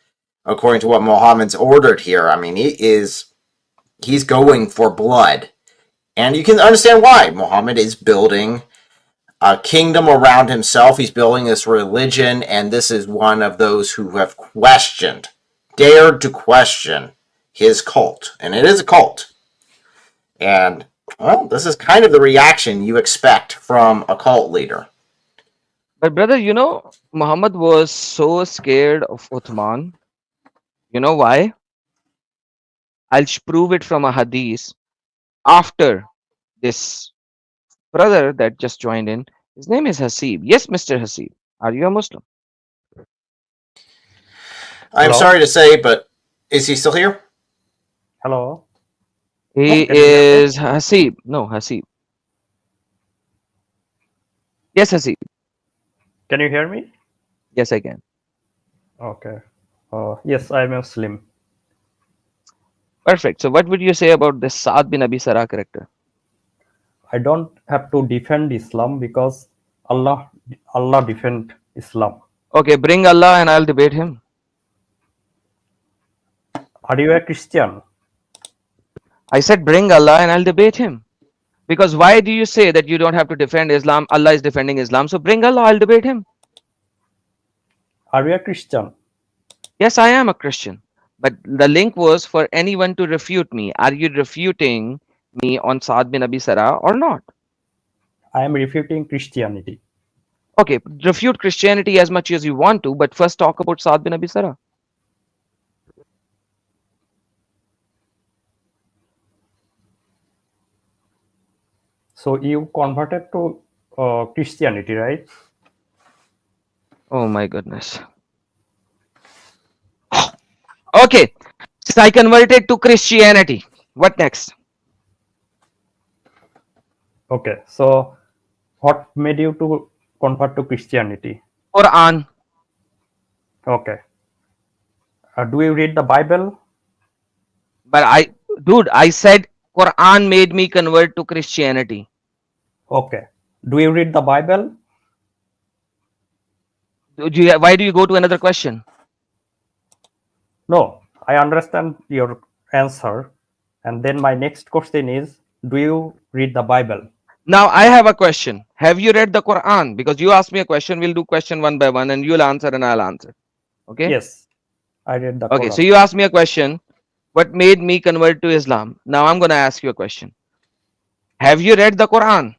according to what Muhammad's ordered here. I mean, he's going for blood. And you can understand why. Muhammad is building a kingdom around himself. He's building this religion, and this is one of those who have dared to question his cult. And it is a cult. And, well, this is kind of the reaction you expect from a cult leader. But brother, Muhammad was so scared of Uthman. You know why? I'll prove it from a hadith. After this brother that just joined in, his name is Hasib. Yes, Mr. Hasib. Are you a Muslim? I'm Hello? sorry to say, but is he still here? Hello. He Can you hear me? is Hasib. No, Hasib. Yes, Hasib. Can you hear me? Yes, I can. Okay. Yes, I'm a Muslim. Perfect. So what would you say about this Saad bin Abi Sarah character? I don't have to defend Islam because Allah defend Islam. Okay, bring Allah and I'll debate him. Are you a Christian? I said bring Allah and I'll debate him. Because why do you say that you don't have to defend Islam? Allah is defending Islam. So bring Allah, I'll debate him. Are you a Christian? Yes, I am a Christian. But the link was for anyone to refute me. Are you refuting me on Saad bin Abi Sarah or not? I am refuting Christianity. Okay, refute Christianity as much as you want to, but first talk about Saad bin Abi Sarah. So you converted to Christianity, right? Oh my goodness. Okay. So I converted to Christianity. What next? Okay. So what made you to convert to Christianity? Quran. Okay. Do you read the Bible? But I said Quran made me convert to Christianity. Okay. Do you read the Bible? Why do you go to another question? No, I understand your answer. And then my next question is, do you read the Bible? Now I have a question. Have you read the Quran? Because you asked me a question, we'll do question one by one and you'll answer and I'll answer. Okay? Yes, I read the Okay, so Quran. you asked me a question. What made me convert to Islam? Now I'm going to ask you a question. Have you read the Quran?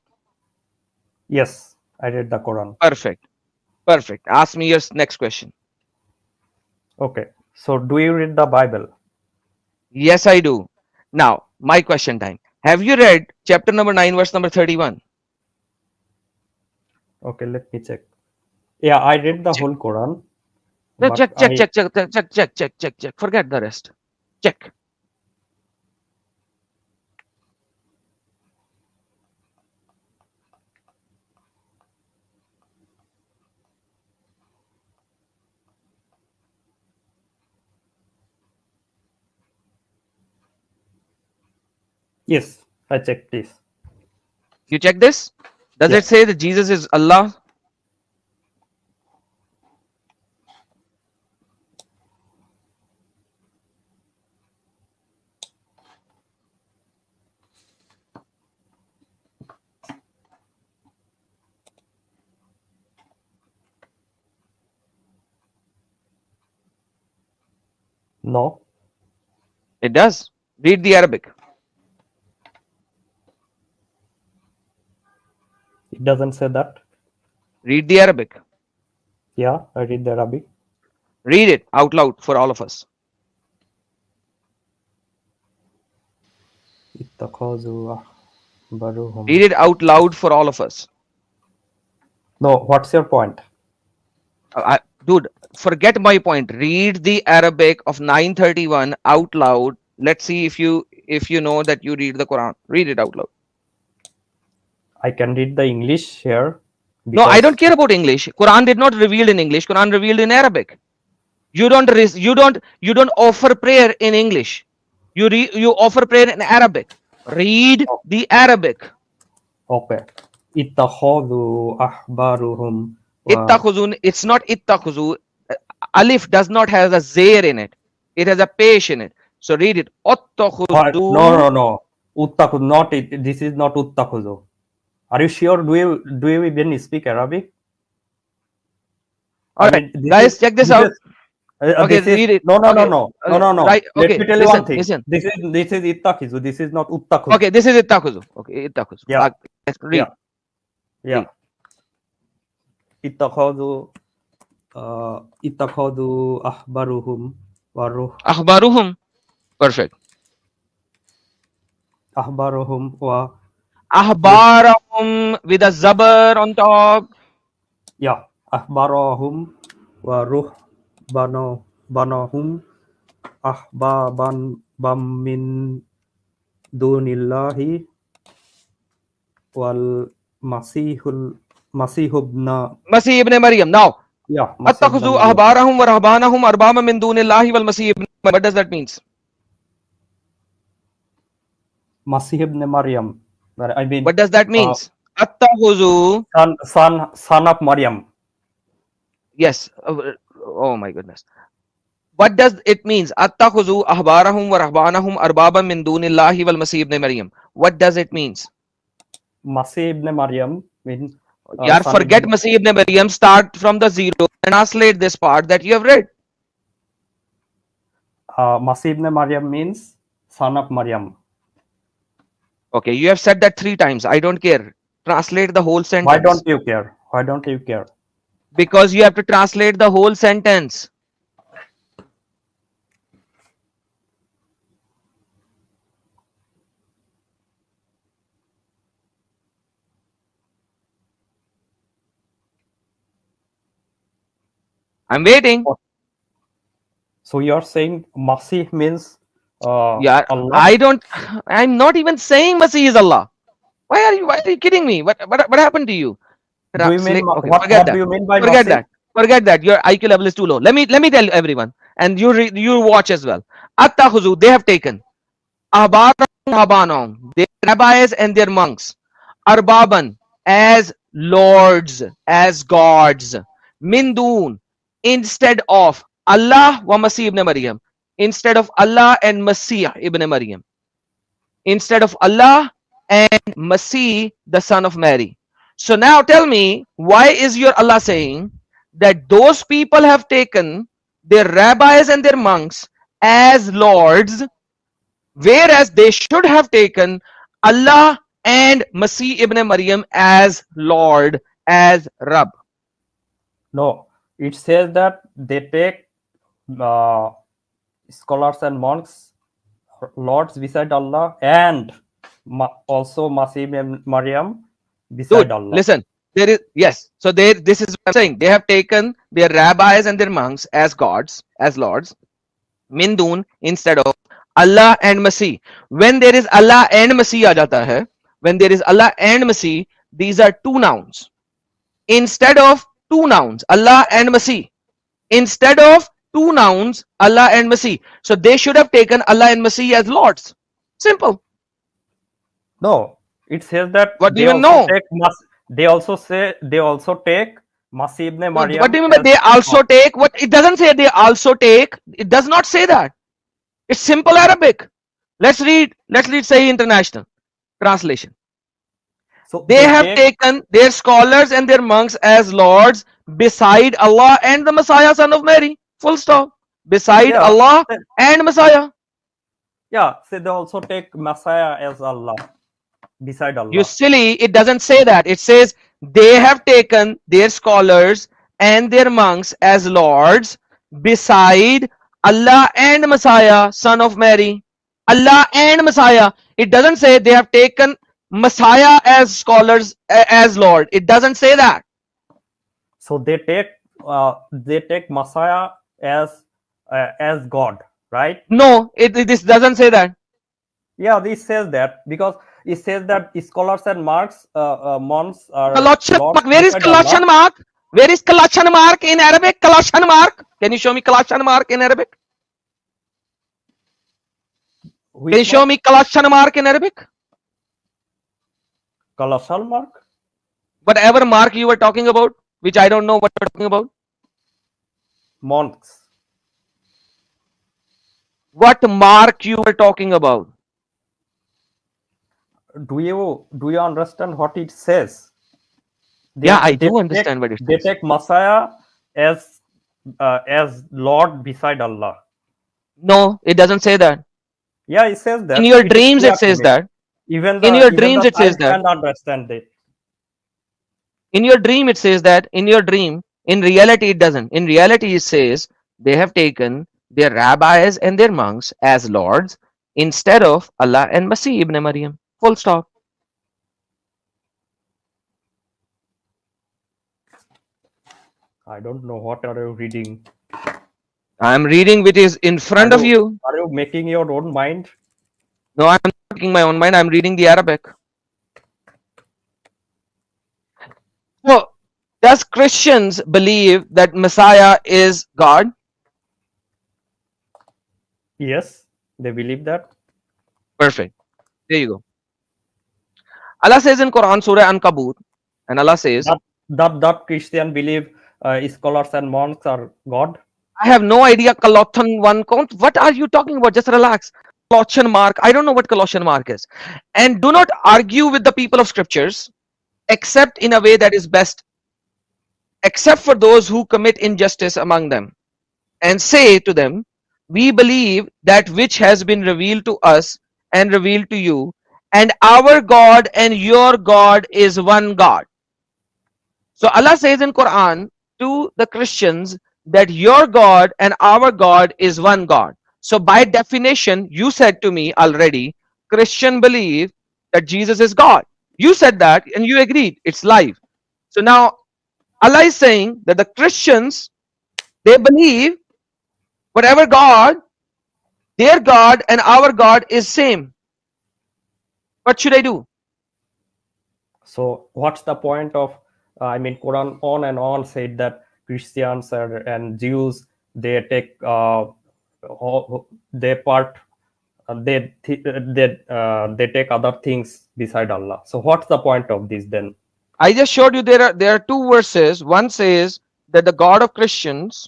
Yes, I read the Quran. Perfect. Perfect. Ask me your next question. Okay. So do you read the Bible? Yes, I do. Now, my question time. Have you read chapter number 9, verse number 31? Okay, let me check. Yeah, I read the whole Quran, No, but check. Forget the rest. Check. yes, I checked this. You check this? Does Yeah, it say that Jesus is Allah? no, It does. Read the Arabic. it doesn't say that. Read the Arabic. Yeah, I read the Arabic. Read it out loud for all of us. اتخذوا أحبارهم. Read it out loud for all of us. No, what's your point? Dude, forget my point. Read the Arabic of 931 out loud. Let's see if you know that you read the Quran. Read it out loud. I can read the English here No, I because don't care about English. Quran did not reveal in English. Quran revealed in Arabic. You don't offer prayer in English. You offer prayer in Arabic. Read the Arabic. okay. اتخذوا أحبارهم و Ittakhuzun, it's not ittakhuzu. Alif does not have a zair in it. It has a pesh in it. So read it. what? No, Ottakhuzu. no, no. Uttakhud, not it. This is not Uttakhudu. Are you sure? Do you even speak Arabic? All I right, mean, this is guys, check this this out. is Okay, this is read it. no, no, no, Okay, no, no, okay, no, no. right. Let Okay, me tell you one listen, thing. listen. This is Ittakhizu. This is not Uttakhudu. Okay, this is ittakhuzu. Okay, ittakhuzu. Yeah, Read. yeah, yeah. Ittakhadu ittakhadu ahbaruhum wa Akhbaruhum. Perfect. ahbaruhum wa Ahbarahum with a zabar on top. yeah ahbarahum wa banahum ahbaban bam min dunillahi wal masihubna Masih ibn Maryam. Now, yeah masihubna attakhuzu maryam ahbarahum wa rahbanahum arbaba min dunillahi wal masih ibn Maryam. What does that mean? masihubna maryam I mean What does that mean? Attakhuzu. son of maryam. Yes. Oh my goodness. What does it means? Attakhuzu ahbarahum wa rahbanahum arbaba min dunillahi wal masih ibn Maryam. What does it means? Masih ibn Maryam means Yaar, son forget ibn Masih ibn Maryam. Start from the zero and translate this part that you have read. Masih ibn Maryam means son of Maryam. Okay, you have said that 3 times. I don't care. Translate the whole sentence. Why don't you care? Why don't you care? Because you have to translate the whole sentence. I'm waiting. So you're saying Masih means Yeah, Allah? I'm not even saying Masih is Allah. Why are you kidding me? What happened to you? Do you mean Okay, forget what do that. you mean by Forget Masih? that. Forget that. Your IQ level is too low. Let me tell everyone, and you watch as well. Attahuzu, they have taken Ahbaran, their rabbis and their monks, Arbaban, as lords, as gods, Mindun, instead of Allah wa Masih ibn Maryam, instead of Allah and Masih ibn Maryam, instead of Allah and Masih, the son of Mary. So now tell me, why is your Allah saying that those people have taken their rabbis and their monks as lords, whereas they should have taken Allah and Masih ibn Maryam as Lord, as Rab? No, it says that they take uh, scholars and monks, lords beside Allah, and also Masih ibn Maryam beside Dude, Allah. listen. There is, yes. So this is what I'm saying. They have taken their rabbis and their monks as gods, as lords, Mindun, instead of Allah and Masih. When there is Allah and Masih aa jata hai, when there is Allah and Masih, these are two nouns. Instead of two nouns, Allah and Masih. Instead of two nouns, Allah and Masih. So they should have taken Allah and Masih as lords. Simple. No, it says that What do they you even also know? take they also take Masih ibn Maryam. What do you mean by as they also God. take? What, it doesn't say they also take. It does not say that. It's simple Arabic. Let's read Sahih International Translation. So They have take taken their scholars and their monks as lords beside Allah and the Messiah, son of Mary. Full stop. Beside yeah, Allah and Messiah. yeah. So they also take Messiah as Allah beside Allah. You silly, it doesn't say that. It says they have taken their scholars and their monks as lords beside Allah and Messiah, son of Mary. Allah and Messiah. It doesn't say they have taken Messiah as scholars as Lord. It doesn't say that. So they take Messiah as God, right? No, this doesn't say that. Yeah, this says that because it says that scholars and monks are Colossian lords mark. Where is beside Colossian Allah. mark? Where is Colossian mark in Arabic? Colossian mark. Can you show me Colossian mark in Arabic? Which Can you show mark? me Colossian mark in Arabic? Colossal mark? Whatever mark you were talking about, which I don't know what you're talking about. Monks. What mark you were talking about? Do you understand what it says? Yeah, I do understand what it They says. take Messiah as Lord beside Allah. No, it doesn't say that. Yeah, it says that. In your It is dreams, clear it to says me. that. Even In your even dreams, the it says child that. can understand it. In your dream, it says that. In your dream, in reality, it doesn't. In reality, it says they have taken their rabbis and their monks as lords instead of Allah and Masih ibn Maryam. Full stop. I don't know what are you reading. I'm reading which is in front of you. Are you making your own mind? No, I'm not making my own mind. I'm reading the Arabic. So, does Christians believe that Messiah is God? Yes, they believe that. Perfect. There you go. Allah says in Quran, Surah Ankabut, and Allah says, That Christian believe scholars and monks are God. I have no idea Colossian 1 count. What are you talking about? Just relax. Colossian mark. I don't know what Colossian mark is. And do not argue with the people of scriptures except in a way that is best, except for those who commit injustice among them, and say to them, we believe that which has been revealed to us and revealed to you, and our God and your God is one God. So Allah says in Quran to the Christians that your God and our God is one God. So by definition, you said to me already, Christian believe that Jesus is God. You said that and you agreed. It's live. So now Allah is saying that the Christians, They believe whatever God, their God and our God is same. What should I do? So what's the point of? I mean, Quran on and on said that Christians and Jews, they take they part they take other things beside Allah. So what's the point of this then? I just showed you there are two verses. One says that the God of Christians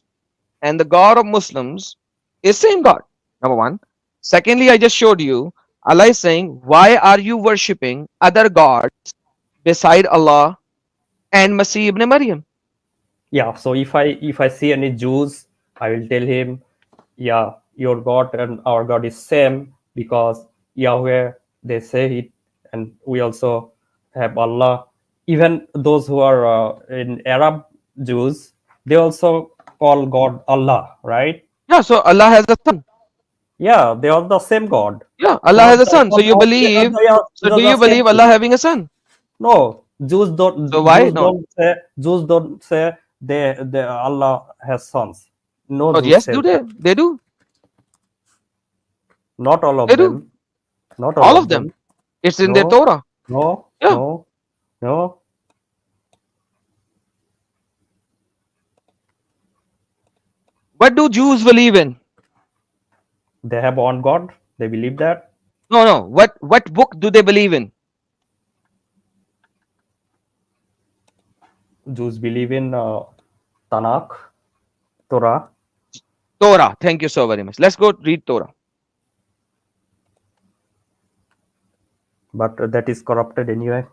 and the God of Muslims is same God. Number one. Secondly, I just showed you Allah is saying, why are you worshipping other gods beside Allah and Masih ibn Maryam? Yeah. So if I see any Jews, I will tell him, yeah, your God and our God is same, because Yahweh, they say it, and we also have Allah. Even those who are in Arab Jews, they also call God Allah, right? Yeah, so Allah has a son. Yeah, they are the same God. Yeah, Allah has a son. So you believe, so do you believe Allah having a son? No, Jews don't. So why Jews not? don't say they Allah has sons. No, Oh, Jews yes, say do that. they? They do. Not all of They do. them. Not All of them. It's in their No, Torah. no, Yeah. no, no. What do Jews believe in? They have one God. They believe that. No, no. What book do they believe in? Jews believe in Tanakh, Torah. Torah. Thank you so very much. Let's go read Torah. But that is corrupted anyway.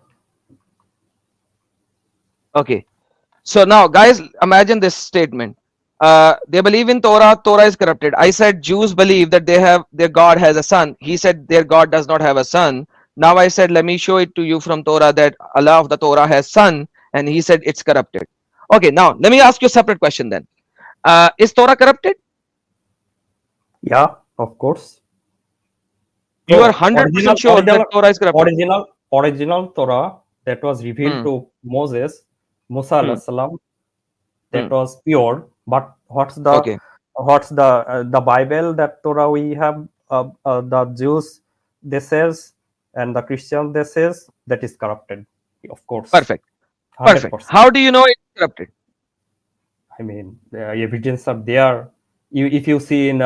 Okay. So now, guys, imagine this statement. They believe in Torah. Torah is corrupted. I said Jews believe that their God has a son. He said their God does not have a son. Now I said, let me show it to you from Torah that Allah of the Torah has son, and he said it's corrupted. Okay, now let me ask you a separate question then. Is Torah corrupted? Yeah, of course. You So, are 100% sure that Torah is corrupted. Original Torah that was revealed to Moses, Musa alayhi salam, that was pure. But what's the Bible, that Torah we have, the Jews they says, and the Christians they says, that is corrupted, of course. Perfect. 100%. Perfect. How do you know it's corrupted? I mean, the evidence are there. If you see in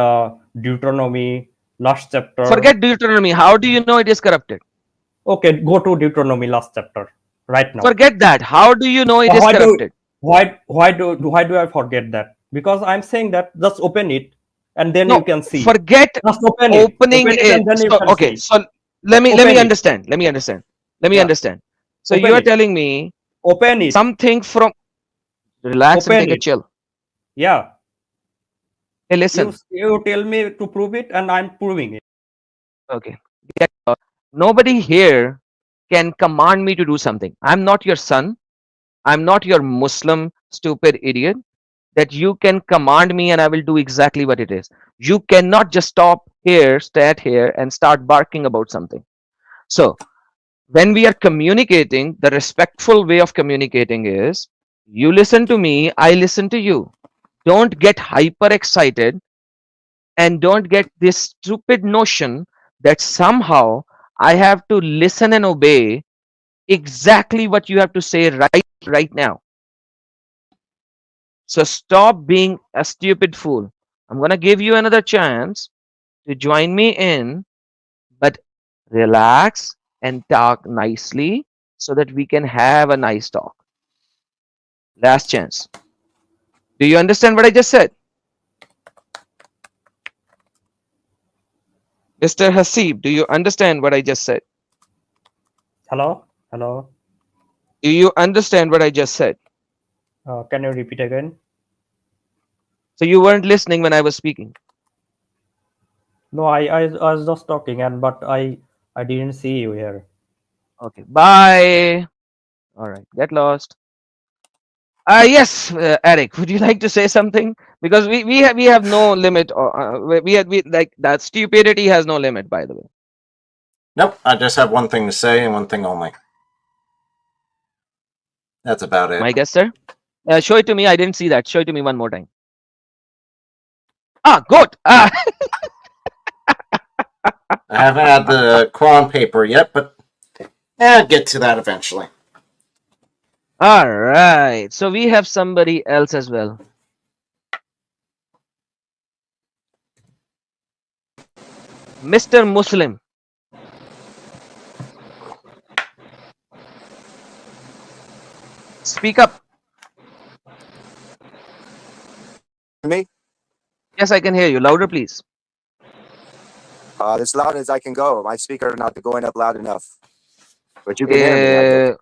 Deuteronomy last chapter. Forget Deuteronomy. How do you know it is corrupted? Okay, go to Deuteronomy last chapter right now. Forget that. How do you know it is corrupted? Why do I forget that? Because I'm saying that just open it and then you can see. Forget just opening it. And then you can okay, see. so let me understand. Let me understand. So Open you are it. telling me open it. something from relax Open and take it. a chill. Yeah. Hey, listen. You tell me to prove it and I'm proving it. Okay. Nobody here can command me to do something. I'm not your son. I'm not your Muslim stupid idiot that you can command me and I will do exactly what it is. You cannot just stand here and start barking about something. So when we are communicating, the respectful way of communicating is you listen to me, I listen to you. Don't get hyper excited and don't get this stupid notion that somehow I have to listen and obey exactly what you have to say right now. So stop being a stupid fool. I'm going to give you another chance to join me in, but relax and talk nicely so that we can have a nice talk. Last chance. Do you understand what I just said? Mr. Hasib, do you understand what I just said? Hello? Hello? Do you understand what I just said? Can you repeat again? So you weren't listening when I was speaking. No, I was just talking, but I didn't see you here. Okay, bye. All right, get lost. Yes, Eric, would you like to say something? Because we have no limit. We like that stupidity has no limit. By the way. Nope, I just have one thing to say and one thing only. That's about it. My guess, sir. Show it to me. I didn't see that. Show it to me one more time. Good. I haven't had the Quran paper yet, but I'll get to that eventually. All right. So we have somebody else as well. Mr. Muslim. Speak up. Me? Yes, I can hear you. Louder, please. As loud as I can go. My speaker not going up loud enough. But you can hear me, I think.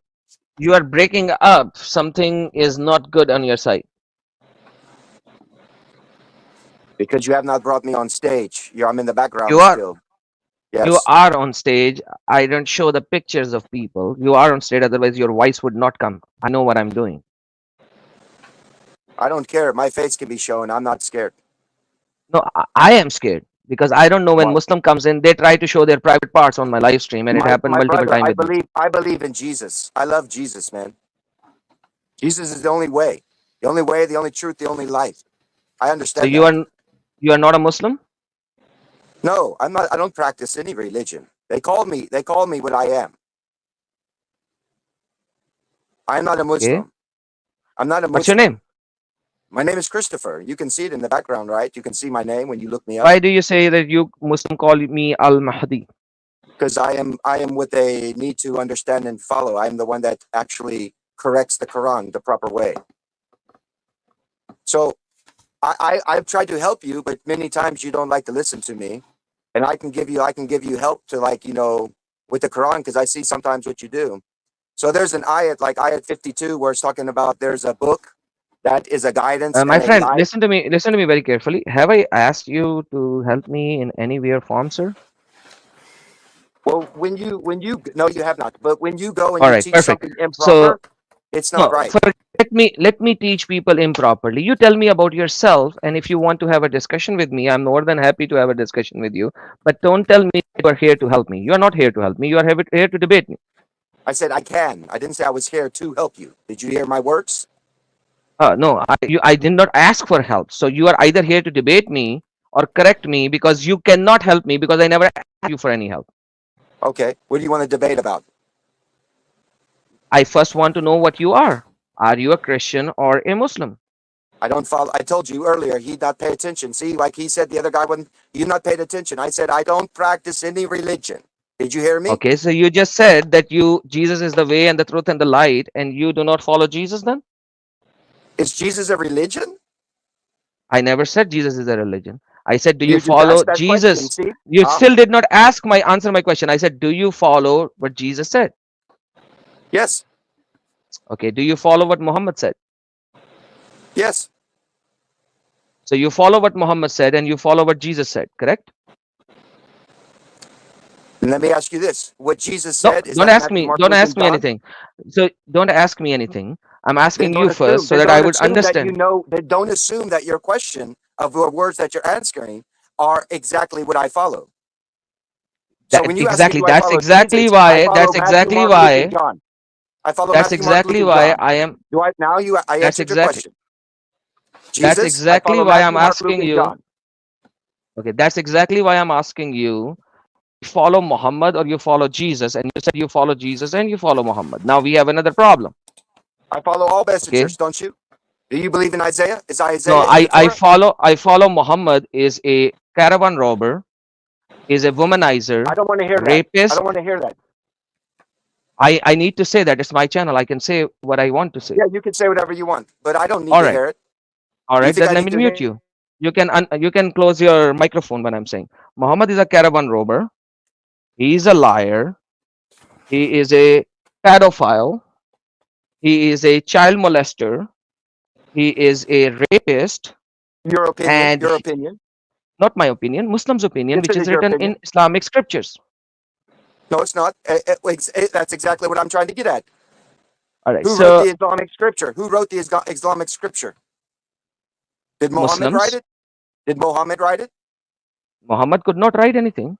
You are breaking up. Something is not good on your side. Because you have not brought me on stage. I'm in the background You are. still. Yes. You are on stage. I don't show the pictures of people. You are on stage, otherwise your voice would not come. I know what I'm doing. I don't care. My face can be shown. I'm not scared. No, I am scared because I don't know when Why? Muslim comes in, they try to show their private parts on my live stream, and it happened multiple brother, times with me. I believe in Jesus. I love Jesus, man. Jesus is the only way. The only way, the only truth, the only life. I understand. So you are not a Muslim? No, I'm not. I don't practice any religion. They call me what I am. I'm not a Muslim. Okay. I'm not a Muslim. What's your name? My name is Christopher. You can see it in the background, right? You can see my name when you look me up. Why do you say that you Muslim call me Al Mahdi? Because I am what they need to understand and follow. I am the one that actually corrects the Quran the proper way. So I've tried to help you, but many times you don't like to listen to me. And I can give you help to, like, with the Quran, because I see sometimes what you do. So there's an ayat, like ayat 52, where it's talking about there's a book that is a guidance. My friend, listen to me very carefully. Have I asked you to help me in any way or form, sir? Well, when you no, you have not. But when you go and All you right, teach perfect. something improper, it's not right. Let me teach people improperly. You tell me about yourself, and if you want to have a discussion with me, I'm more than happy to have a discussion with you. But don't tell me you are here to help me. You are not here to help me. You are here to debate me. I said I can. I didn't say I was here to help you. Did you hear my words? No, I did not ask for help. So you are either here to debate me or correct me, because you cannot help me because I never asked you for any help. Okay. What do you want to debate about? I first want to know what you are. Are you a Christian or a Muslim? I don't follow. I told you earlier, he not pay attention. See, like he said, the other guy wouldn't. You not paid attention. I said I don't practice any religion. Did you hear me? Okay, so you just said that Jesus is the way and the truth and the light, and you do not follow Jesus then? Is Jesus a religion? I never said Jesus is a religion. I said, do you just follow asked that Jesus? question, see? You still did not answer my question. I said, do you follow what Jesus said? Yes. Okay, do you follow what Muhammad said? Yes. So you follow what Muhammad said and you follow what Jesus said, correct? And let me ask you this: what Jesus said is don't that ask me. Don't ask me anything. So don't ask me anything. I'm asking you first so that I would understand. Don't assume that your question of your words that you're answering are exactly what I follow. So when you exactly, ask me, that's exactly why. That's exactly why. I follow. That's exactly why I am. Do I now? I answered your question. Jesus, that's exactly why I'm asking you. Okay, that's exactly why I'm asking you. Follow Muhammad or you follow Jesus? And you said you follow Jesus and you follow Muhammad. Now we have another problem. I follow all messengers, don't you? Do you believe in Isaiah? Is Isaiah? No, I follow Muhammad is a caravan robber, is a womanizer, I don't want to hear rapist. I don't want to hear that. I need to say that. It's my channel. I can say what I want to say. Yeah, you can say whatever you want, but I don't need to hear it. All right, then let me mute you. You can close your microphone when I'm saying. Muhammad is a caravan robber. He is a liar. He is a pedophile. He is a child molester. He is a rapist. Your opinion. Not my opinion. Muslim's opinion, which is written in Islamic scriptures. No, it's not. That's exactly what I'm trying to get at. All right. Who wrote the Islamic scripture? Who wrote the Islamic scripture? Did Muhammad write it? Did Muhammad write it? Muhammad could not write anything.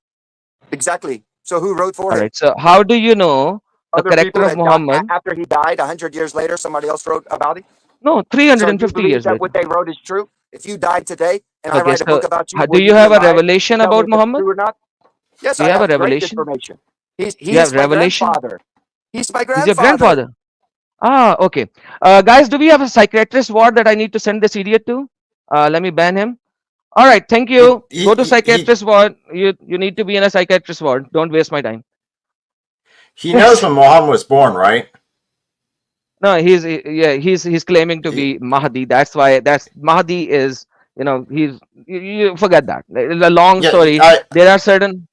Exactly. So who wrote for him? All right. So how do you know the character of Muhammad? After he died, 100 years later, somebody else wrote about it? No, 350 years later. What they wrote is true? If you died today and I Okay, write a book so about you, do will you you be have a alive? revelation Tell me about if it's Muhammad? true or not. Yes, Do I you have a have great revelation? information. You He's have my revelation? grandfather. He's my He's your grandfather. grandfather. Ah, okay. Guys, do we have a psychiatrist ward that I need to send this idiot to? Let me ban him. All right, thank He you. Go to he psychiatrist ward. You need to be in a psychiatrist ward. Don't waste my time. he knows when Muhammad was born, right? No, he's claiming to be Mahdi. That's Mahdi is, you forget that. It's a long Yeah, story. I There are certain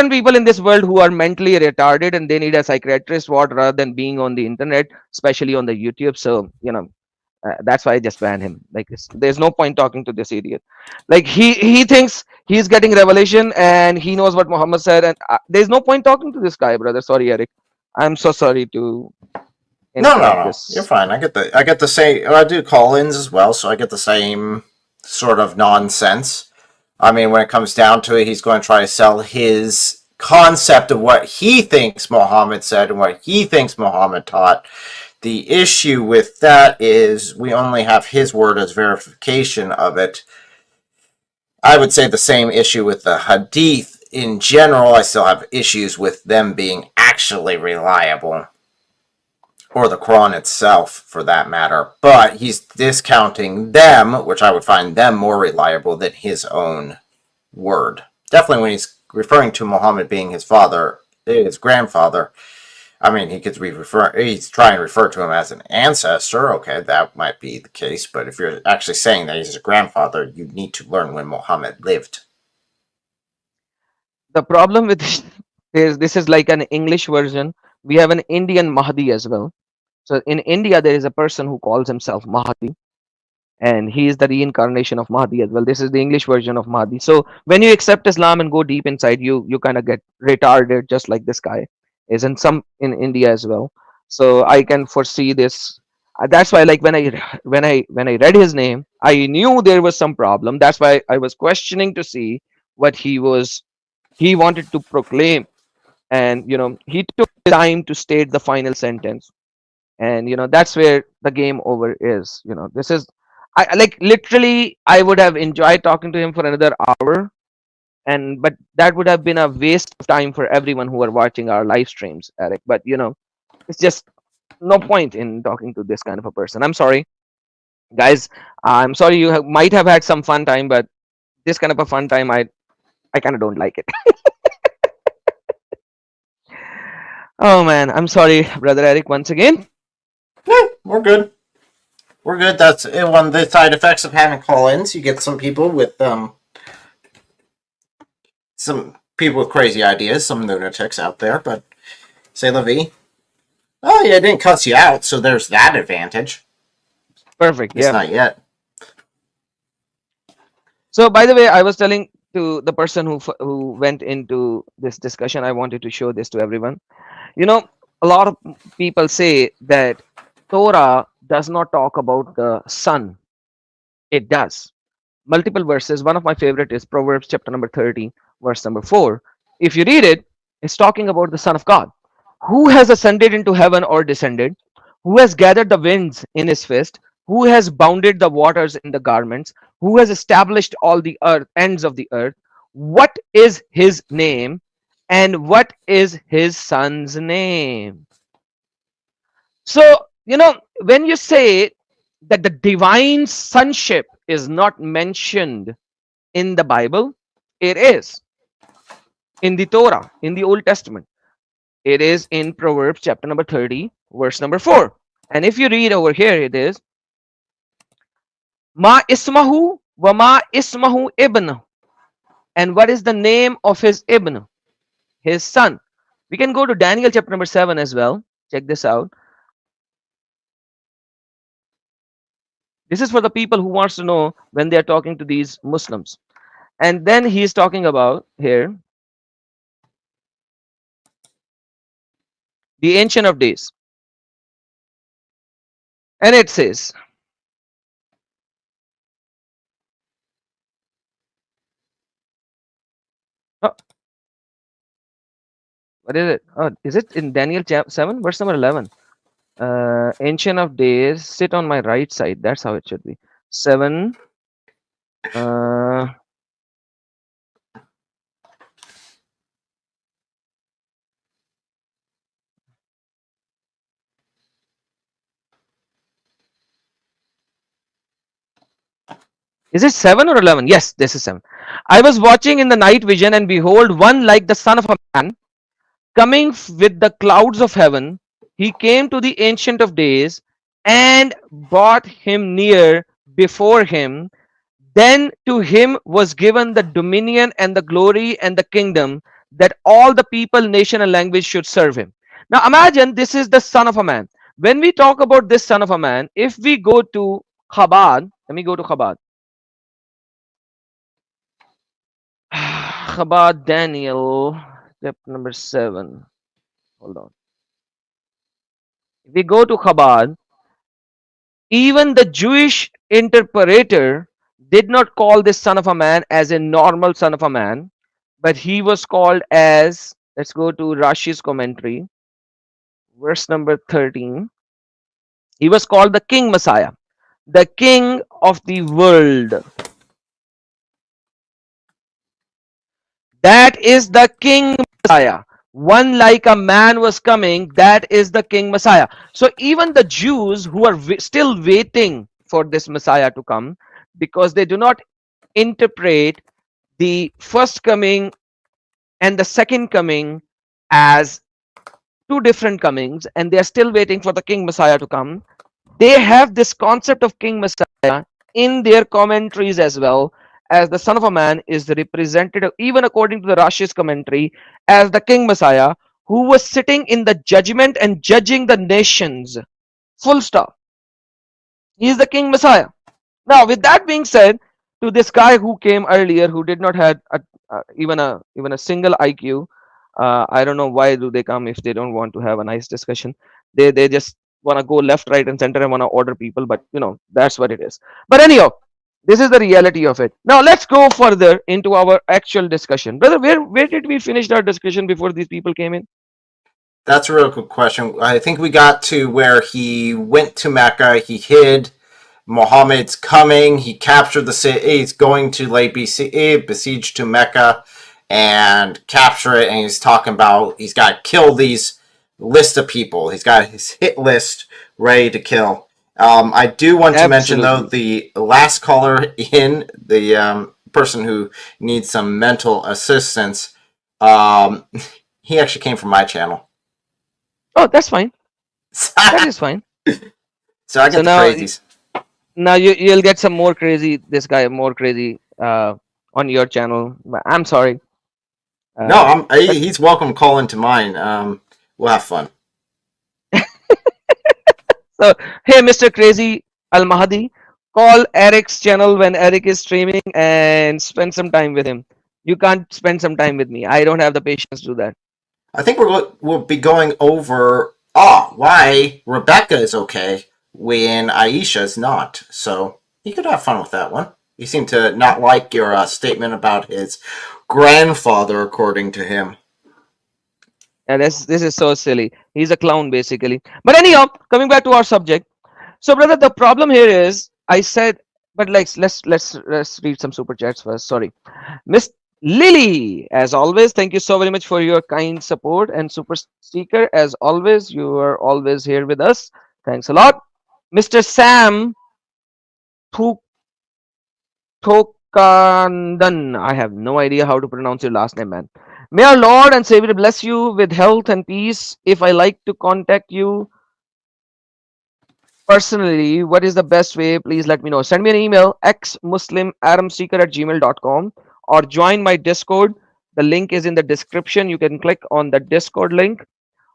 people in this world who are mentally retarded and they need a psychiatrist ward rather than being on the internet, especially on the YouTube. So that's why I just banned him. Like there's no point talking to this idiot. Like he thinks he's getting revelation and he knows what Muhammad said, and there's no point talking to this guy, brother. Sorry, Eric. I'm so sorry to interrupt no. You're this. fine. I get the same. I do call-ins as well, so I get the same sort of nonsense. I mean, when it comes down to it, he's going to try to sell his concept of what he thinks Muhammad said and what he thinks Muhammad taught. The issue with that is we only have his word as verification of it. I would say the same issue with the Hadith. In general, I still have issues with them being actually reliable, or the Quran itself for that matter. But he's discounting them, which I would find them more reliable than his own word. Definitely when he's referring to Muhammad being his father, his grandfather, I mean, he could he's trying to refer to him as an ancestor. Okay, that might be the case. But if you're actually saying that he's his grandfather, you need to learn when Muhammad lived. The problem with this is like an English version. We have an Indian Mahdi as well. So in India, there is a person who calls himself Mahdi, and he is the reincarnation of Mahdi as well. This is the English version of Mahdi. So when you accept Islam and go deep inside, you kind of get retarded, just like this guy is in in India as well. So I can foresee this. That's why, like when I read his name, I knew there was some problem. That's why I was questioning to see what he wanted to proclaim, and he took time to state the final sentence, and that's where the game over is. This is I like literally I would have enjoyed talking to him for another hour, and but that would have been a waste of time for everyone who are watching our live streams, Eric. But it's just no point in talking to this kind of a person. I'm sorry, guys. I'm sorry you might have had some fun time, but this kind of a fun time, I kind of don't like it. Oh man, I'm sorry, brother Eric, once again. Yeah, we're good. We're good. That's one of the side effects of having call-ins. You get some people with crazy ideas, some lunatics out there, but say la vie. Oh yeah, it didn't cuss you out, so there's that advantage. Perfect. It's Yeah. not yet. So, by the way, I was telling to the person who went into this discussion, I wanted to show this to everyone. A lot of people say that Torah does not talk about the sun. It does. Multiple verses. One of my favorite is Proverbs chapter number 30, verse number 4. If you read it, it's talking about the Son of God. Who has ascended into heaven or descended? Who has gathered the winds in his fist? Who has bounded the waters in the garments? Who has established all the ends of the earth? What is his name? And what is his son's name? So, when you say that the divine sonship is not mentioned in the Bible, it is in the Torah, in the Old Testament. It is in Proverbs chapter number 30, verse number 4. And if you read over here, it is Ma ismahu wa ma ismahu ibn. And what is the name of his ibn? His son. We can go to Daniel chapter number 7 as well. Check this out. This is for the people who wants to know when they are talking to these Muslims. And then he is talking about here the Ancient of Days. And it says, oh, what is it? Oh, is it in Daniel chapter 7, verse number 11? Ancient of Days, sit on my right side. That's how it should be. 7, Uh, is it 7 or 11? Yes, this is 7. I was watching in the night vision, and behold, one like the Son of a Man coming with the clouds of heaven. He came to the Ancient of Days and brought him near before him. Then to him was given the dominion and the glory and the kingdom, that all the people, nation, and language should serve him. Now imagine this is the Son of a Man. When we talk about this Son of a Man, if we go to Chabad, let me go to Chabad. Chabad Daniel, chapter number 7. Hold on. If we go to Chabad, even the Jewish interpreter did not call this Son of a Man as a normal Son of a Man, but he was called as, let's go to Rashi's commentary, verse number 13. He was called the King Messiah, the King of the world. That is the King Messiah. One like a man was coming, that is the King Messiah. So even the Jews who are still waiting for this Messiah to come, because they do not interpret the first coming and the second coming as two different comings, and they are still waiting for the King Messiah to come, they have this concept of King Messiah in their commentaries as well, as the Son of a Man is represented, even according to the Rashi's commentary, as the King Messiah who was sitting in the judgment and judging the nations. Full stop. He is the King Messiah. Now, with that being said, to this guy who came earlier, who did not have even a single IQ, I don't know why do they come if they don't want to have a nice discussion. They just want to go left, right, and center and want to order people, but that's what it is. But anyhow, this is the reality of it. Now let's go further into our actual discussion, brother. Where did we finish our discussion before these people came in? That's a real good question. I think we got to where he went to Mecca, he hid. Muhammad's coming. He captured the city. He's going to lay besiege to Mecca and capture it. And he's talking about he's got to kill these list of people. He's got his hit list ready to kill. I do want to mention, though, the last caller in, the person who needs some mental assistance, he actually came from my channel. Oh, that's fine. That is fine. So I get the crazies. Now you'll get some more crazy. This guy more crazy on your channel. I'm sorry. No, he's welcome to call into mine. We'll have fun. So hey, Mr. Crazy Al Mahdi, call Eric's channel when Eric is streaming and spend some time with him. You can't spend some time with me. I don't have the patience to do that. I think we'll be going over why Rebecca is okay when Aisha is not. So you could have fun with that one. You seem to not like your statement about his grandfather, according to him. And this is so silly. He's a clown, basically. But anyhow, coming back to our subject. So, brother, the problem here is I said, but like let's read some super chats first. Sorry, Miss Lily, as always, thank you so very much for your kind support and super sticker. As always, you are always here with us. Thanks a lot, Mr. Sam Thokandan. I have no idea how to pronounce your last name, man. May our Lord and Savior bless you with health and peace. If I like to contact you personally, what is the best way? Please let me know. Send me an email, xmuslimadamseeker@gmail.com, or join my Discord. The link is in the description. You can click on the Discord link,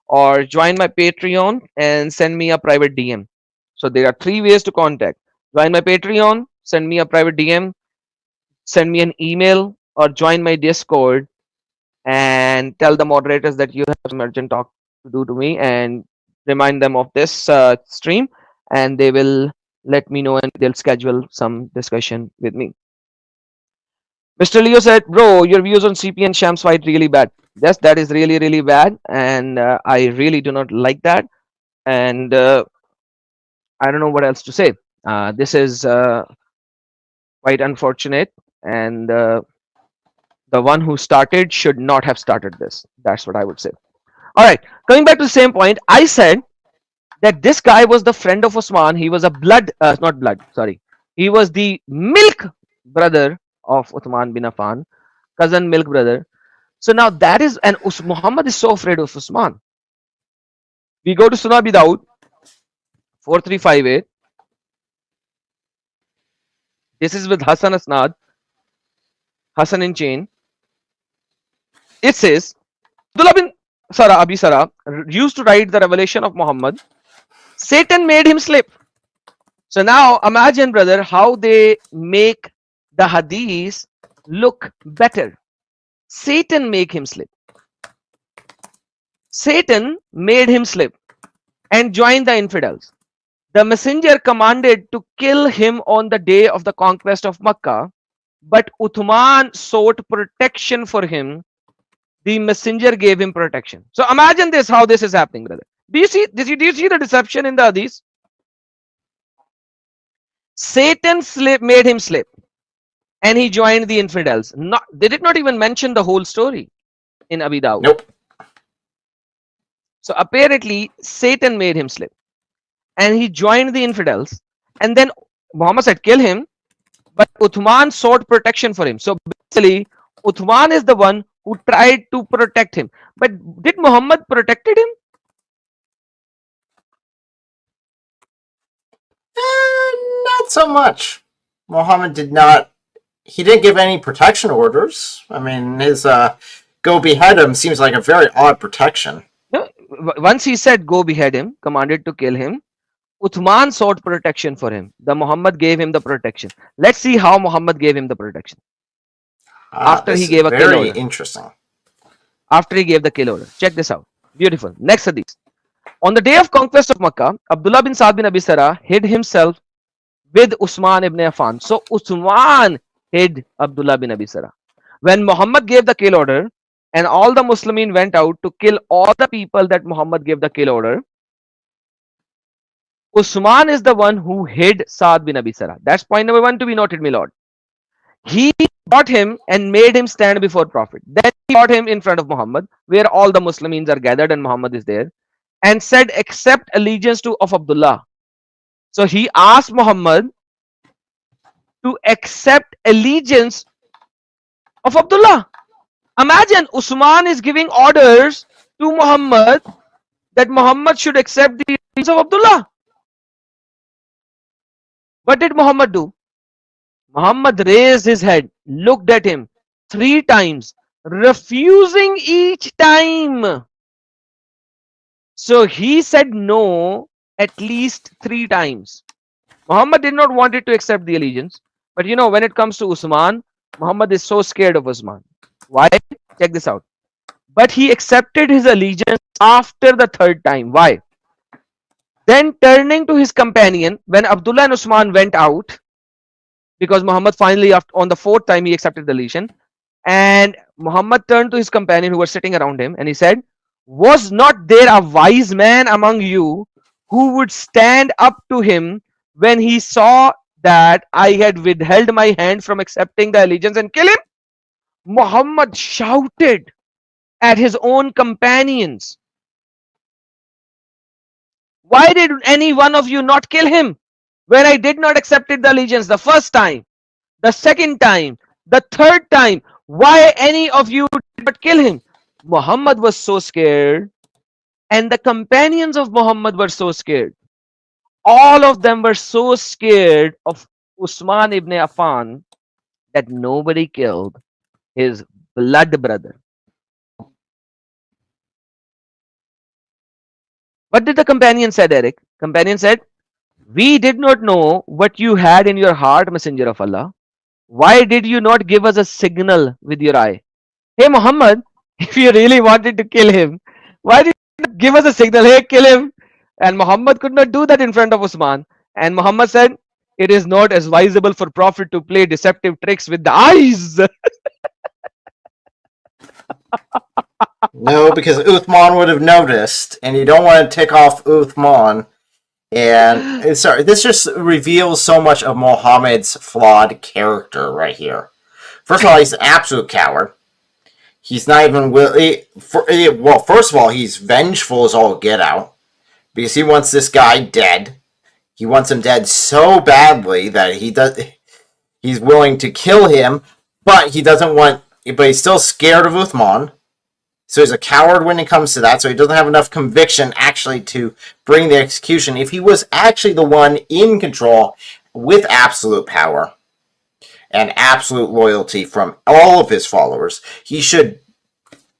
or join my Patreon and send me a private DM. So there are 3 ways to contact. Join my Patreon, send me a private DM, send me an email, or join my Discord and tell the moderators that you have some urgent talk to do to me, and remind them of this stream, and they will let me know and they'll schedule some discussion with me. Mr. Leo said, bro, your views on CP and Shams fight really bad. Yes, that is really, really bad, and I really do not like that. And I don't know what else to say. This is Quite unfortunate. And the one who started should not have started this. That's what I would say. All right, coming back to the same point, I said that this guy was the friend of Osman. He was a not blood, sorry. He was the milk brother of Uthman bin Affan, cousin milk brother. So now that is, and Muhammad is so afraid of Usman. We go to Sunan Abi Dawud 4358. This is with Hassan Asnad, Hassan in chain. It says, Abdullah bin Abi Sara used to write the revelation of Muhammad. Satan made him slip. So now imagine, brother, how they make the hadith look better. Satan make him slip. Satan made him slip and join the infidels. The messenger commanded to kill him on the day of the conquest of Makkah, but Uthman sought protection for him. The messenger gave him protection. So imagine this, how this is happening, brother. Do you see the deception in the hadith? Satan made him slip and he joined the infidels. They did not even mention the whole story in Abi Dawud. Nope. So apparently Satan made him slip and he joined the infidels, and then Muhammad said kill him, but Uthman sought protection for him. So basically Uthman is the one who tried to protect him. But did Muhammad protected him? Not so much. Muhammad did not. He didn't give any protection orders. I mean, his go behead him seems like a very odd protection. No, once he said go behead him, commanded to kill him, Uthman sought protection for him. The Muhammad gave him the protection. Let's see how Muhammad gave him the protection. After he gave a kill order. Very interesting. After he gave the kill order. Check this out. Beautiful. Next hadith. On the day of conquest of Makkah, Abdullah bin Sa'd bin Abi Sarah hid himself with Usman ibn Affan. So Usman hid Abdullah bin Abi Sarah. When Muhammad gave the kill order and all the Muslimin went out to kill all the people that Muhammad gave the kill order, Usman is the one who hid Sa'd bin Abi Sarah. That's point number 1 to be noted, my lord. He brought him and made him stand before Prophet. Then he brought him in front of Muhammad, where all the Muslims are gathered and Muhammad is there, and said, accept allegiance of Abdullah. So he asked Muhammad to accept allegiance of Abdullah. Imagine Usman is giving orders to Muhammad that Muhammad should accept the allegiance of Abdullah. What did Muhammad do? Muhammad raised his head, looked at him 3 times, refusing each time. So he said no at least 3 times. Muhammad did not want it to accept the allegiance. But you know, when it comes to Usman, Muhammad is so scared of Usman. Why? Check this out. But he accepted his allegiance after the 3rd time. Why? Then turning to his companion, when Abdullah and Usman went out, because Muhammad finally, on the 4th time, he accepted the allegiance, and Muhammad turned to his companion who was sitting around him and he said, was not there a wise man among you who would stand up to him when he saw that I had withheld my hand from accepting the allegiance and kill him? Muhammad shouted at his own companions, why did any one of you not kill him when I did not accept the allegiance the 1st time, the 2nd time, the 3rd time? Why any of you did not kill him? Muhammad was so scared, and the companions of Muhammad were so scared. All of them were so scared of Usman ibn Affan that nobody killed his blood brother. What did the companion said, Eric? Companion said, we did not know what you had in your heart, Messenger of Allah. Why did you not give us a signal with your eye? Hey Muhammad, if you really wanted to kill him, why did you not give us a signal? Hey, kill him. And Muhammad could not do that in front of Usman. And Muhammad said, it is not advisable for Prophet to play deceptive tricks with the eyes. No, because Uthman would have noticed, and you don't want to tick off Uthman And sorry, this just reveals so much of Muhammad's flawed character right here. First of all, he's an absolute coward. He's not even willing. Well, first of all, he's vengeful as all get out because he wants this guy dead. He wants him dead so badly that he's willing to kill him, but he doesn't want. But he's still scared of Uthman. So he's a coward when it comes to that. So he doesn't have enough conviction actually to bring the execution. If he was actually the one in control with absolute power and absolute loyalty from all of his followers, he should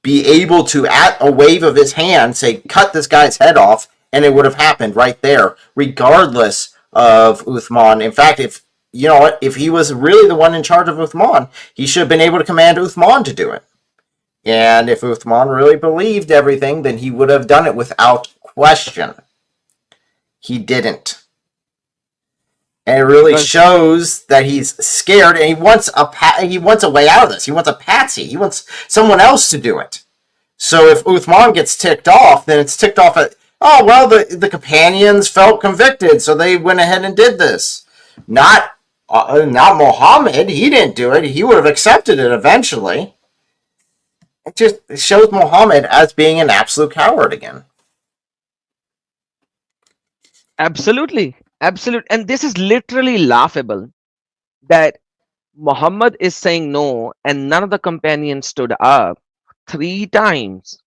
be able to, at a wave of his hand, say, cut this guy's head off, and it would have happened right there, regardless of Uthman. In fact, if he was really the one in charge of Uthman, he should have been able to command Uthman to do it. And if Uthman really believed everything, then he would have done it without question. He didn't. And it really shows that he's scared, and he wants a way out of this. He wants a patsy. He wants someone else to do it. So if Uthman gets ticked off, then it's ticked off at, oh, well, the companions felt convicted, so they went ahead and did this. Not Muhammad. He didn't do it. He would have accepted it eventually. It just shows Muhammad as being an absolute coward again. Absolutely. And this is literally laughable that Muhammad is saying no and none of the companions stood up 3 times.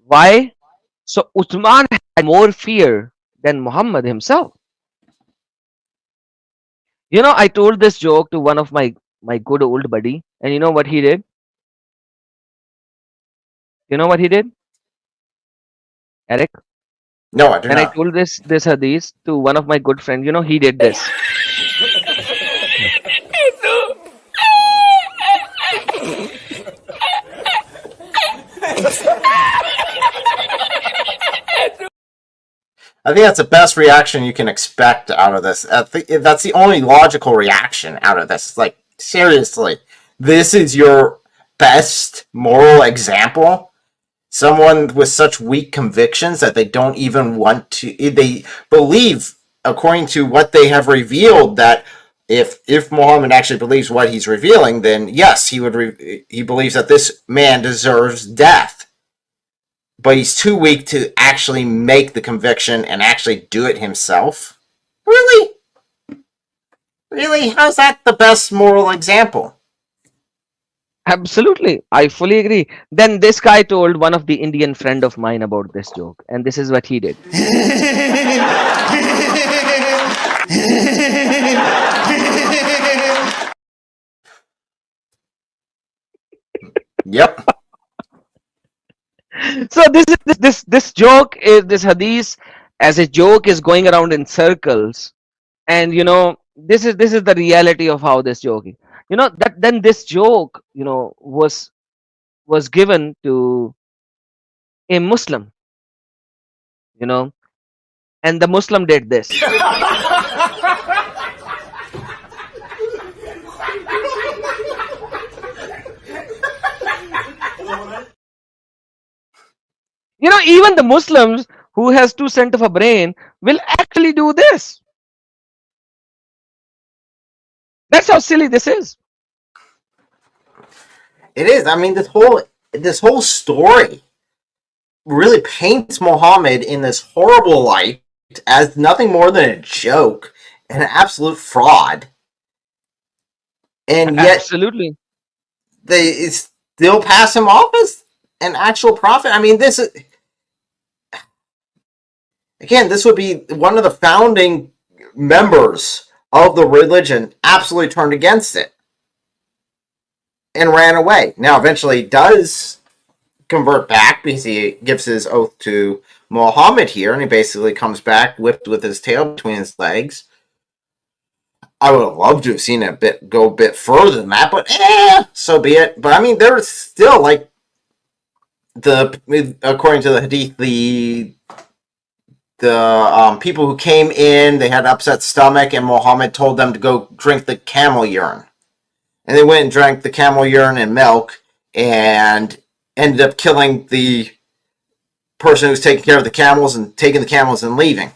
Why? So Uthman had more fear than Muhammad himself. I told this joke to one of my good old buddy, and you know what he did? You know what he did, Eric? No, I do When I not. told this hadith to one of my good friends, he did this. I think that's the best reaction you can expect out of this. That's the only logical reaction out of this. It's like, seriously, this is your best moral example? Someone with such weak convictions that they don't even want to... They believe, according to what they have revealed, that if Muhammad actually believes what he's revealing, then yes, he believes that this man deserves death. But he's too weak to actually make the conviction and actually do it himself? Really? Really? How's that the best moral example? Absolutely. I fully agree. Then this guy told one of the Indian friend of mine about this joke, and this is what he did. Yep. So this joke is this hadith as a joke is going around in circles, and this is the reality of how this joke is. That then this joke was given to a Muslim, and the Muslim did this. Even the Muslims who has 2 cents of a brain will actually do this. That's how silly this is. It is. I mean, this whole story really paints Muhammad in this horrible light as nothing more than a joke and an absolute fraud. And yet, Absolutely. they still pass him off as an actual prophet. I mean, this would be one of the founding members of the religion absolutely turned against it and ran away. Now, eventually he does convert back because he gives his oath to Muhammad here, and he basically comes back whipped with his tail between his legs. I would have loved to have seen it go a bit further than that, but so be it. But I mean, there's still like according to the hadith, the people who came in, they had upset stomach, and Muhammad told them to go drink the camel urine. And they went and drank the camel urine and milk, and ended up killing the person who was taking care of the camels and taking the camels and leaving.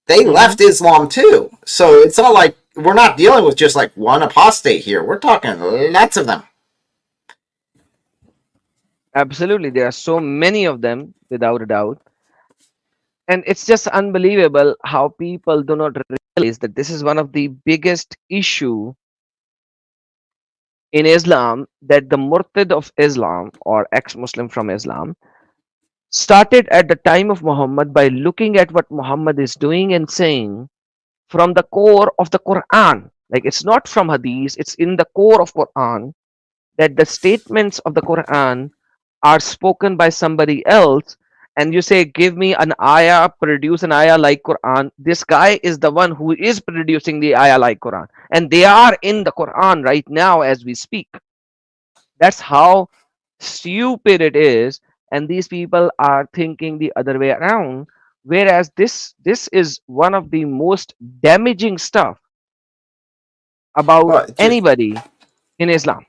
they Mhm. left Islam too. So it's not like we're not dealing with just like one apostate here. We're talking lots of them. Absolutely, there are so many of them, without a doubt. And it's just unbelievable how people do not realize that this is one of the biggest issue in Islam, that the murtad of Islam or ex-Muslim from Islam started at the time of Muhammad by looking at what Muhammad is doing and saying from the core of the Quran. Like, it's not from Hadith, it's in the core of Quran, that the statements of the Quran are spoken by somebody else, and you say, give me an ayah, produce an ayah like Quran. This guy is the one who is producing the ayah like Quran, and they are in the Quran right now as we speak. That's how stupid it is, and these people are thinking the other way around, whereas this is one of the most damaging stuff about Well, just anybody in Islam.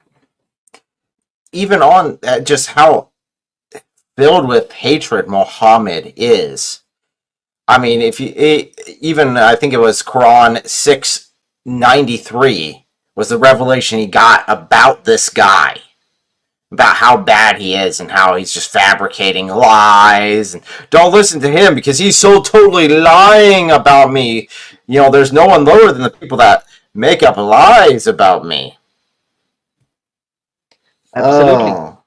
even on just how filled with hatred Muhammad is. I mean, if you even I think it was Quran 693 was the revelation he got about this guy, about how bad he is and how he's just fabricating lies, and don't listen to him because he's so totally lying about me. You know, there's no one lower than the people that make up lies about me. Absolutely. Oh.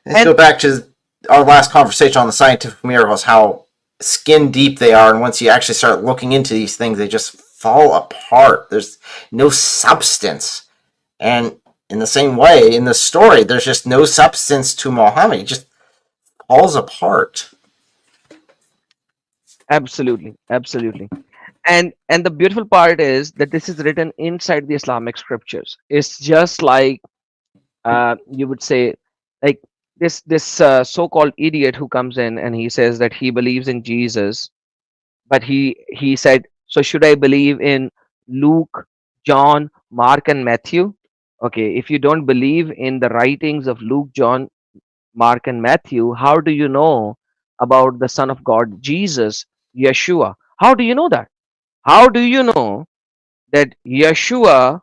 Let's go back to our last conversation on the scientific miracles, how skin deep they are, and once you actually start looking into these things, they just fall apart. There's no substance. And in the same way, in the story, there's just no substance to Muhammad. He just falls apart. Absolutely, absolutely. And the beautiful part is that this is written inside the Islamic scriptures. It's just like, you would say, like, this so-called idiot who comes in and he says that he believes in Jesus, but he said, so should I believe in Luke, John, Mark, and Matthew? Okay, if you don't believe in the writings of Luke, John, Mark, and Matthew, how do you know about the Son of God, Jesus, Yeshua? How do you know that? How do you know that Yeshua,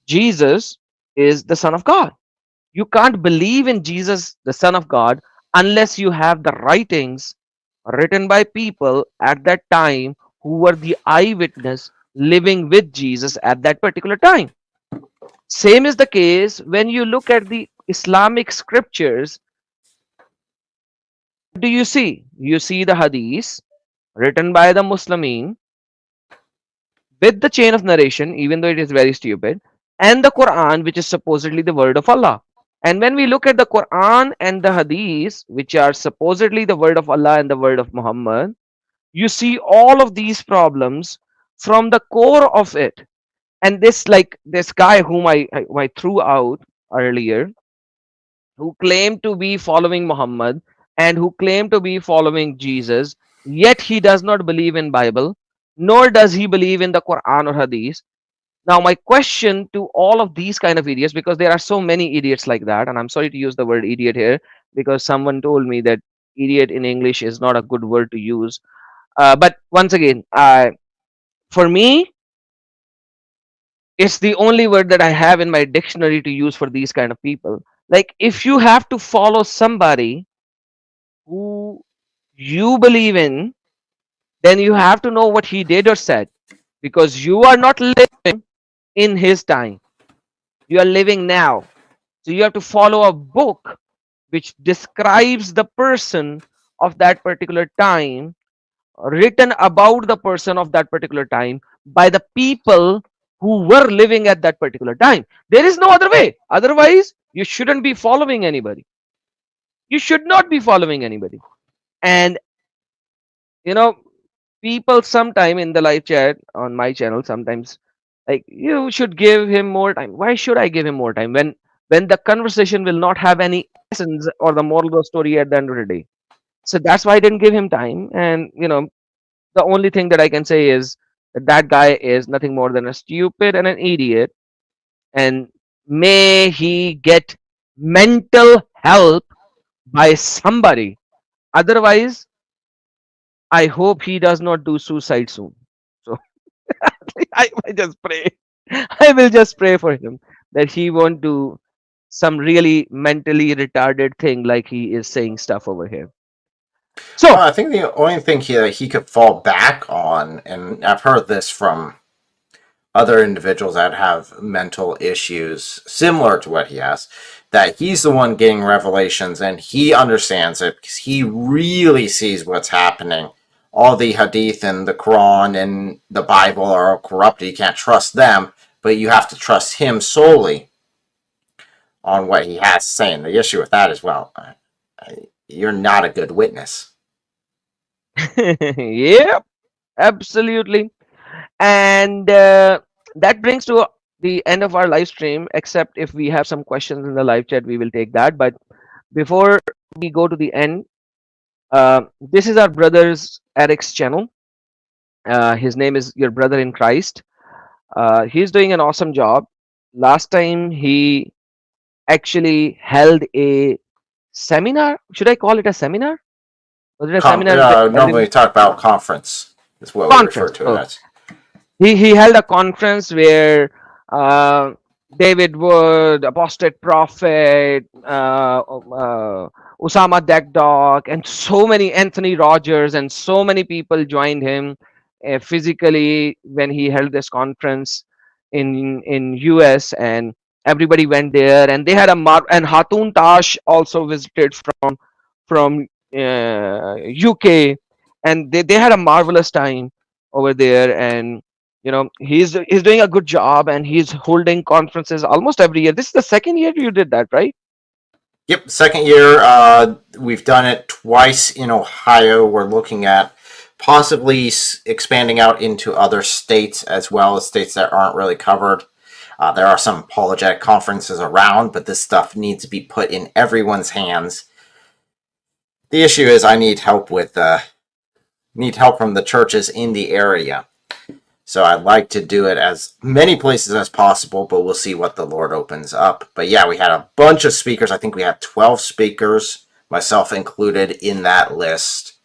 Jesus, is the Son of God? You can't believe in Jesus, the Son of God, unless you have the writings written by people at that time who were the eyewitness living with Jesus at that particular time. Same is the case when you look at the Islamic scriptures. What do you see? You see the hadith written by the Muslimin with the chain of narration, even though it is very stupid, and the Quran, which is supposedly the word of Allah. And when we look at the Quran and the hadith, which are supposedly the word of Allah and the word of Muhammad, you see all of these problems from the core of it. And this, like this guy whom I threw out earlier, who claimed to be following Muhammad and who claimed to be following Jesus, yet he does not believe in Bible, nor does he believe in the Quran or Hadith. Now, my question to all of these kind of idiots, because there are so many idiots like that, and I'm sorry to use the word idiot here because someone told me that idiot in English is not a good word to use. But once again, for me, it's the only word that I have in my dictionary to use for these kind of people. Like, if you have to follow somebody who you believe in, then you have to know what he did or said, because you are not living in his time. You are living now. So you have to follow a book which describes the person of that particular time, written about the person of that particular time by the people who were living at that particular time. There is no other way. Otherwise, you shouldn't be following anybody. You should not be following anybody. And you know, people sometime in the live chat on my channel sometimes, like, you should give him more time. Why should I give him more time when the conversation will not have any essence or the moral of the story at the end of the day? So that's why I didn't give him time. And the only thing that I can say is that that guy is nothing more than a stupid and an idiot, and may he get mental help by somebody. Otherwise, I hope he does not do suicide soon. So I just pray. I will just pray for him that he won't do some really mentally retarded thing like he is saying stuff over here. So Well, I think the only thing he could fall back on, and I've heard this from other individuals that have mental issues similar to what he has, that he's the one getting revelations and he understands it because he really sees what's happening. All the hadith and the Quran and the Bible are corrupted. You can't trust them, but you have to trust him solely on what he has to say. And the issue with that is, well, you're not a good witness. yep, absolutely. And that brings to the end of our live stream, except if we have some questions in the live chat, we will take that. But before we go to the end, this is our brother's Eric's channel. His name is Your Brother in Christ. He's doing an awesome job. Last time he actually held a seminar. Should I call it a seminar? Was it a seminar? Normally we talk about conference, is what we refer Conference. to it as. He held a conference where David Wood, Apostate Prophet, Osama Dekdok, and so many Anthony Rogers, and so many people joined him physically when he held this conference in US, and everybody went there, and they had and Hatun Tash also visited from UK, and they had a marvelous time over there. And he's doing a good job, and he's holding conferences almost every year. This is the second year you did that, right? Yep, second year. We've done it twice in Ohio. We're looking at possibly expanding out into other states as well, as states that aren't really covered. There are some apologetic conferences around, but this stuff needs to be put in everyone's hands. The issue is I need help from the churches in the area. So I'd like to do it as many places as possible, but we'll see what the Lord opens up. But yeah, we had a bunch of speakers. I think we had 12 speakers, myself included in that list.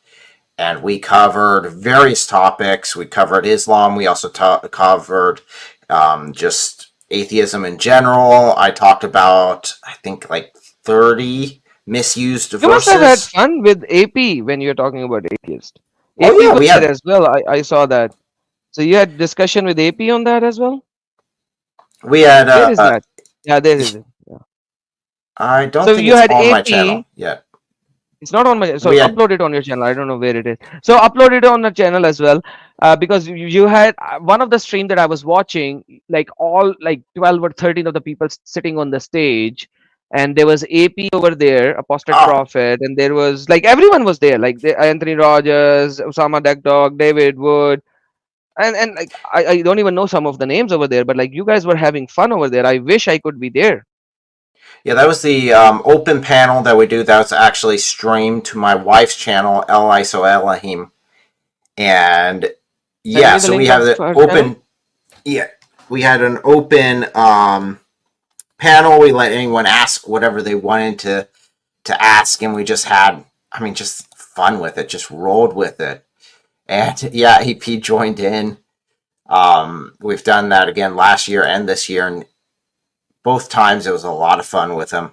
And we covered various topics. We covered Islam. We also covered just atheism in general. I talked about, I think, like 30 misused verses. You must have had fun with AP when you're talking about atheist. Oh, AP yeah, was we there had as well. I saw that. So you had discussion with AP on that as well? we had Where is that? Yeah, there is it. Yeah. I don't So think you it's had on my AP. channel yet. It's not on my. So We had- upload it on your channel. I don't know where it is. So upload it on the channel as well, because you had one of the stream that I was watching, like all like 12 or 13 of the people sitting on the stage, and there was AP over there, Apostate Oh. Prophet, and there was like everyone was there, like Anthony Rogers, Osama Dekdog, David Wood, and like I don't even know some of the names over there, but like you guys were having fun over there. I wish I could be there. Yeah, that was the open panel that we do. That was actually streamed to my wife's channel, El Iso Elohim. And yeah, me the so we link have of the our open. channel. Yeah, we had an open panel. We let anyone ask whatever they wanted to ask, and we just had, just fun with it. Just rolled with it. And yeah, AP joined in. We've done that again last year and this year, and both times it was a lot of fun with him.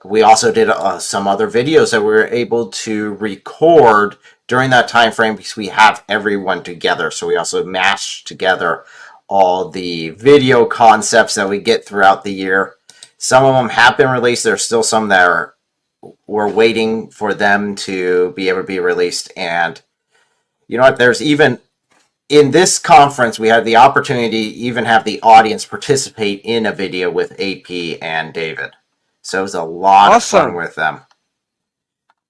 We also did some other videos that we were able to record during that time frame because we have everyone together. So we also mashed together all the video concepts that we get throughout the year. Some of them have been released. There's still some that we're waiting for them to be able to be released. And you know what? There's even in this conference, we had the opportunity to even have the audience participate in a video with AP and David. So it was a lot of fun with them.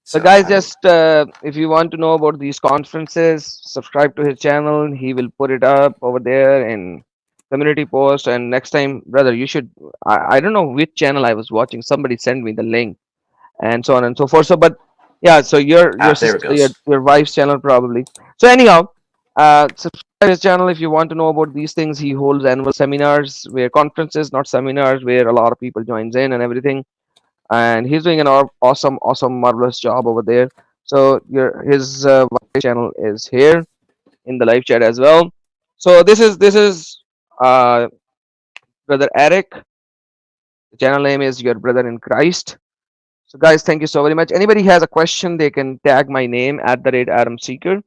So guys, just if you want to know about these conferences, subscribe to his channel. He will put it up over there in community post. And next time, brother, you should, I don't know which channel I was watching. Somebody sent me the link and so on and so forth. So, but yeah, so your wife's channel probably. So anyhow, subscribe to his channel if you want to know about these things. He holds annual seminars, where conferences, not seminars, where a lot of people joins in and everything. And he's doing an awesome, marvelous job over there. So his channel is here in the live chat as well. So this is uh, brother Eric. The channel name is Your Brother in Christ. So guys, thank you so very much. Anybody has a question, they can tag my name at the rate Adam Seeker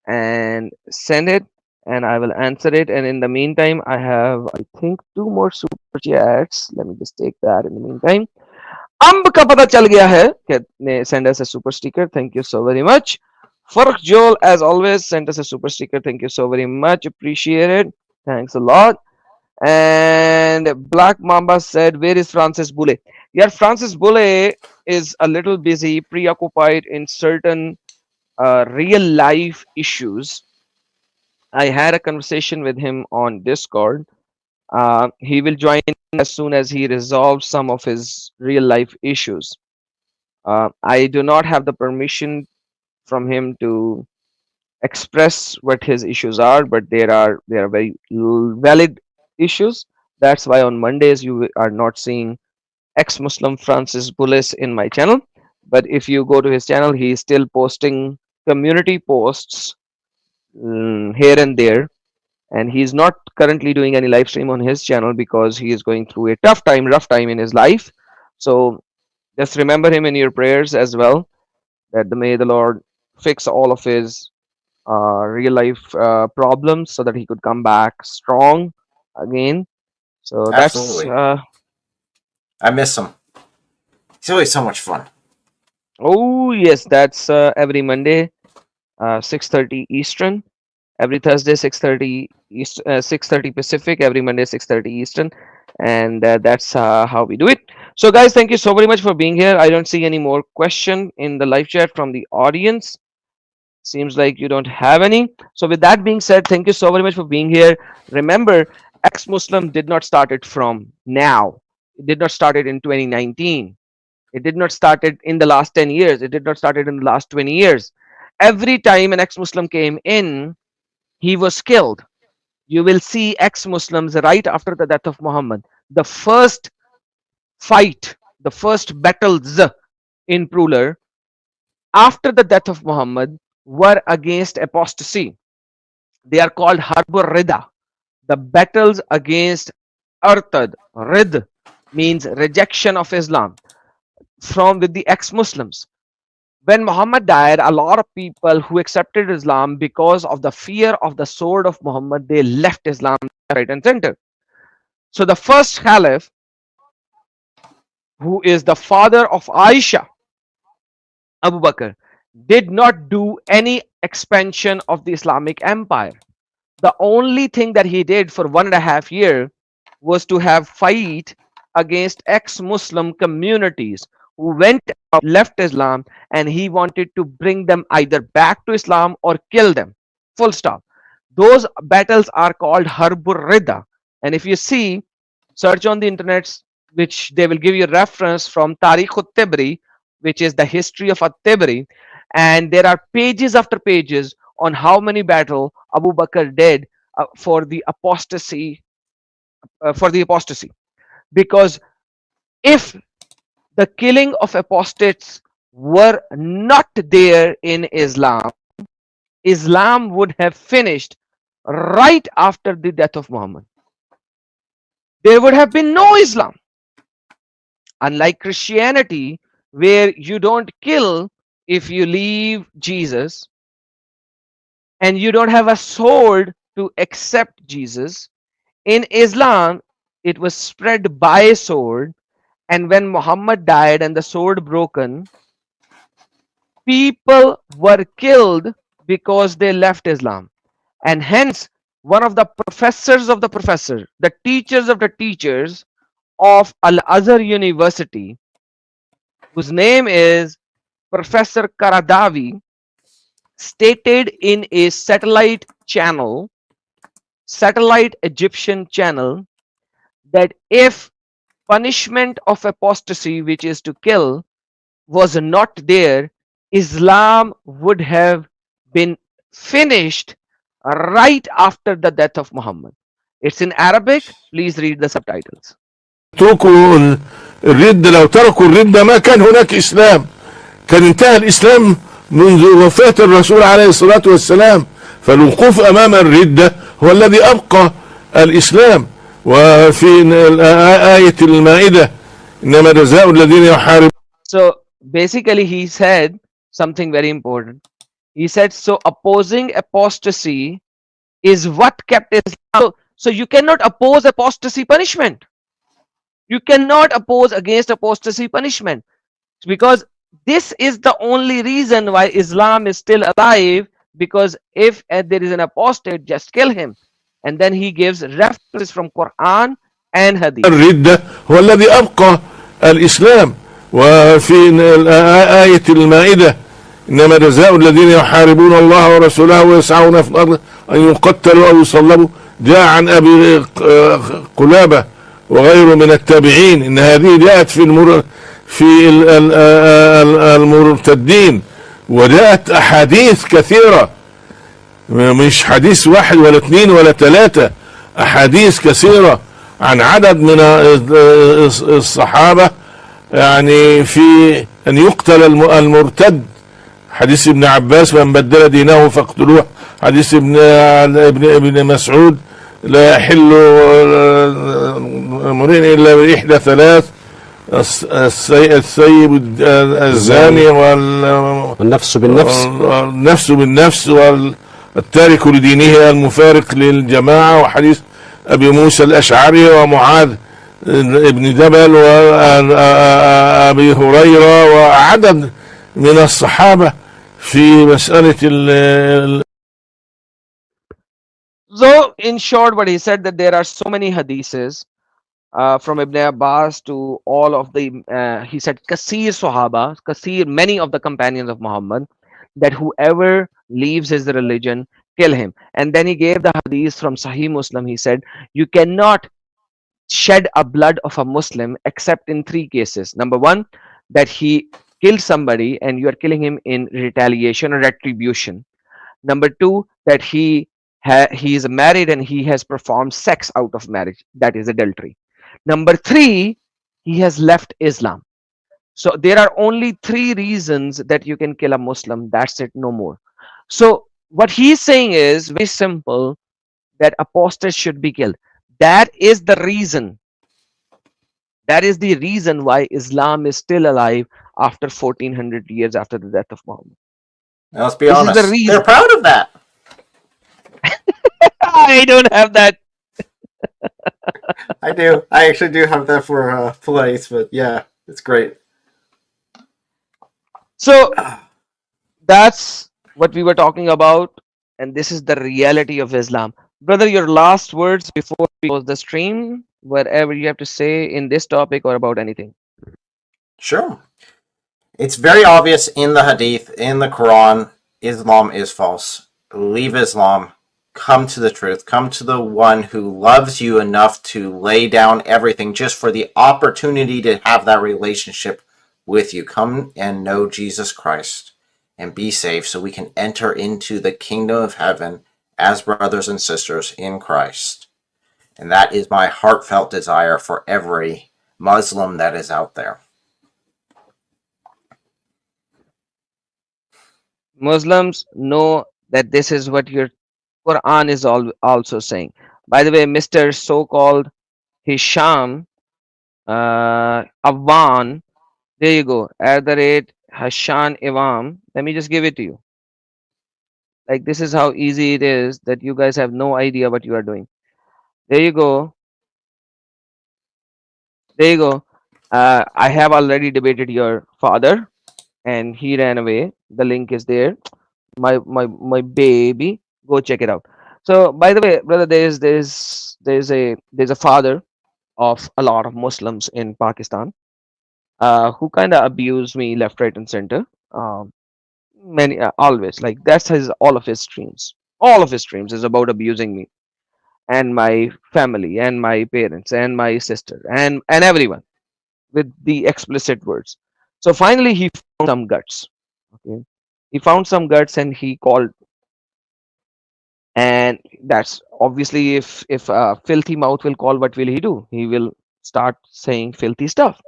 and send it, and I will answer it. And in the meantime, I have, I think, 2 more super chats. Let me just take that in the meantime. Amb ka pata chal gaya hai ne send us a super sticker. Thank you so very much. Fark Joel, as always, sent us a super sticker. Thank you so very much. Appreciate it. Thanks a lot. And Black Mamba said, "Where is Francis Boulay?" Yeah, Francis Boulay is a little busy, preoccupied in certain real life issues. I had a conversation with him on Discord. He will join as soon as he resolves some of his real life issues. I do not have the permission from him to express what his issues are, but they are very valid issues. That's why on Mondays you are not seeing ex-Muslim Francis Bullis in my channel. But if you go to his channel, he is still posting community posts here and there, and he's not currently doing any live stream on his channel because he is going through a rough time in his life. So just remember him in your prayers as well, that may the Lord fix all of his real life problems so that he could come back strong again. So Absolutely. that's I miss him. He's always so much fun. oh yes, that's every Monday 6:30 Eastern, every Thursday 6:30 East 6:30 Pacific, every Monday 6:30 Eastern, and that's how we do it. So guys, thank you so very much for being here. I don't see any more question in the live chat from the audience. Seems like you don't have any. So with that being said, thank you so very much for being here. Remember, ex-Muslim did not start it from now. It did not start it in 2019. It did not start it in the last 10 years. It did not start it in the last 20 years. Every time an ex-Muslim came in, he was killed. You will see ex-Muslims right after the death of Muhammad. The first fight, the first battles in plural after the death of Muhammad were against apostasy. They are called Harbur Rida, the battles against Artad. Rid means rejection of Islam from with the ex-Muslims. When Muhammad died, a lot of people who accepted Islam because of the fear of the sword of Muhammad, they left Islam right and center. So the first caliph, who is the father of Aisha, Abu Bakr, did not do any expansion of the Islamic Empire. The only thing that he did for 1.5 years was to have fight against ex-Muslim communities who went out, left Islam, and he wanted to bring them either back to Islam or kill them. Full stop. Those battles are called Harbur Rida. And if you see, search on the internet, which they will give you reference from Tariq al-Tibri, which is the history of at-Tibri, and there are pages after pages on how many battle Abu Bakr did for the apostasy, because if the killing of apostates were not there in Islam, Islam would have finished right after the death of Muhammad. There would have been no Islam. Unlike Christianity, where you don't kill if you leave Jesus, and you don't have a sword to accept Jesus, in Islam, it was spread by sword. And when Muhammad died and the sword broken, people were killed because they left Islam. And hence, one of the professors of the professor, the teachers of the teachers of Al-Azhar University, whose name is Professor Karadawi, stated in a satellite Egyptian channel, that if punishment of apostasy, which is to kill, was not there, Islam would have been finished right after the death of Muhammad. It's in Arabic. Please read the subtitles. اتركوا الرد، لو تركوا الرد ما كان هناك إسلام، كان انتهى الإسلام منذ وفاة الرسول عليه الصلاة والسلام. فالوقوف أمام الردة هو الذي أبقى الإسلام. وفي آية المائدة إنما جزاء الذين يحاربون. So basically, he said something very important. He said, so opposing apostasy is what kept Islam. So you cannot oppose apostasy punishment. You cannot oppose against apostasy punishment, because this is the only reason why Islam is still alive. Because if there is an apostate, just kill him. And then he gives references from Quran and Hadith. الردة هو الذي أبقى الإسلام. وفي آية المائدة إنما جزاء الذين يحاربون الله ورسوله ويسعون في الأرض أن يقتلوا أو يصلبوا. جاء عن أبي قلابة وغيره من التابعين إن هذه جاءت في المرتدين، وجاءت أحاديث كثيرة، مش حديث واحد ولا اثنين ولا ثلاثة، أحاديث كثيرة عن عدد من الصحابة يعني في أن يقتل المرتد. حديث ابن عباس من بدل دينه فاقتلوه. حديث ابن مسعود لا يحل امرئ إلا بإحدى ثلاث: السيب الزاني والنفس بالنفس، النفس بالنفس، والتارك لدينه المفارق للجماعة. وحديث أبي موسى الأشعري ومعاذ ابن جبل وأبي هريرة وعدد من الصحابة في مسألة So in short, what he said, that there are so many hadiths from Ibn Abbas to all of the, he said, Kasir Sahaba, Kasir, many of the companions of Muhammad, that whoever leaves his religion, kill him. And then he gave the hadith from Sahih Muslim. He said, you cannot shed a blood of a Muslim except in three cases. Number one, that he killed somebody and you are killing him in retaliation or retribution. Number two, that he is married and he has performed sex out of marriage, that is adultery. Number three, he has left Islam. So there are only three reasons that you can kill a Muslim. That's it, no more. So what he's saying is very simple, that apostates should be killed. That is the reason. That is the reason why Islam is still alive after 1400 years after the death of Muhammad. Now, let's be This is honest. the reason. They're proud of that. I don't have that. I do. I actually do have that for place, but yeah, it's great. So that's what we were talking about, and this is the reality of Islam. Brother, your last words before we close the stream, whatever you have to say in this topic or about anything. Sure. It's very obvious in the Hadith, in the Quran, Islam is false. Leave Islam. Come to the truth. Come to the one who loves you enough to lay down everything just for the opportunity to have that relationship with you. Come and know Jesus Christ and be saved so we can enter into the kingdom of heaven as brothers and sisters in Christ. And that is my heartfelt desire for every Muslim that is out there. Muslims know that this is what your Quran is also saying. By the way, Mr. So-called Hisham Awan, there you go, @Hashan Ivam. Let me just give it to you. Like, this is how easy it is, that you guys have no idea what you are doing. There you go. There you go. I have already debated your father and he ran away. The link is there. My baby. Go check it out. So by the way, brother, there's a father of a lot of Muslims in Pakistan who kind of abuse me left, right, and center. Many always, like, that's all of his streams. All of his streams is about abusing me and my family and my parents and my sister and everyone with the explicit words. So finally he found some guts. Okay, he found some guts and he called. And that's obviously, if a filthy mouth will call, what will he do? He will start saying filthy stuff.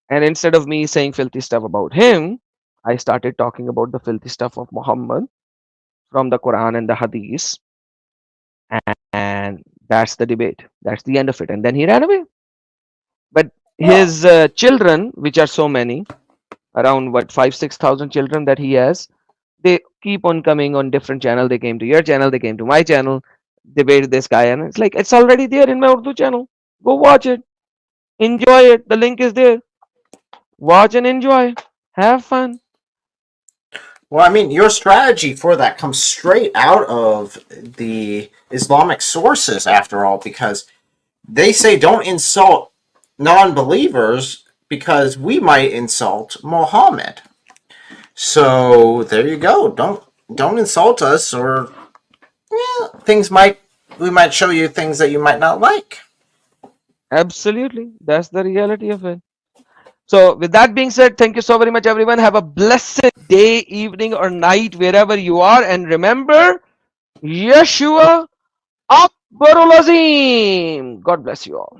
And instead of me saying filthy stuff about him, I started talking about the filthy stuff of Muhammad from the Quran and the Hadith, and that's the debate. That's the end of it. And then he ran away. But his children, which are so many, around what 5,000-6,000 children that he has, they keep on coming on different channel. They came to your channel, they came to my channel, debated this guy, and it's like it's already there in my Urdu channel. Go watch it, enjoy it. The link is there. Watch and enjoy. Have fun. Well, I mean, your strategy for that comes straight out of the Islamic sources, after all, because they say don't insult non-believers because we might insult Muhammad. So there you go. Don't insult us, or we might show you things that you might not like. Absolutely, that's the reality of it. So with that being said, thank you so very much, everyone. Have a blessed day, evening, or night, wherever you are. And remember, Yeshua Akbarul Azim. God bless you all.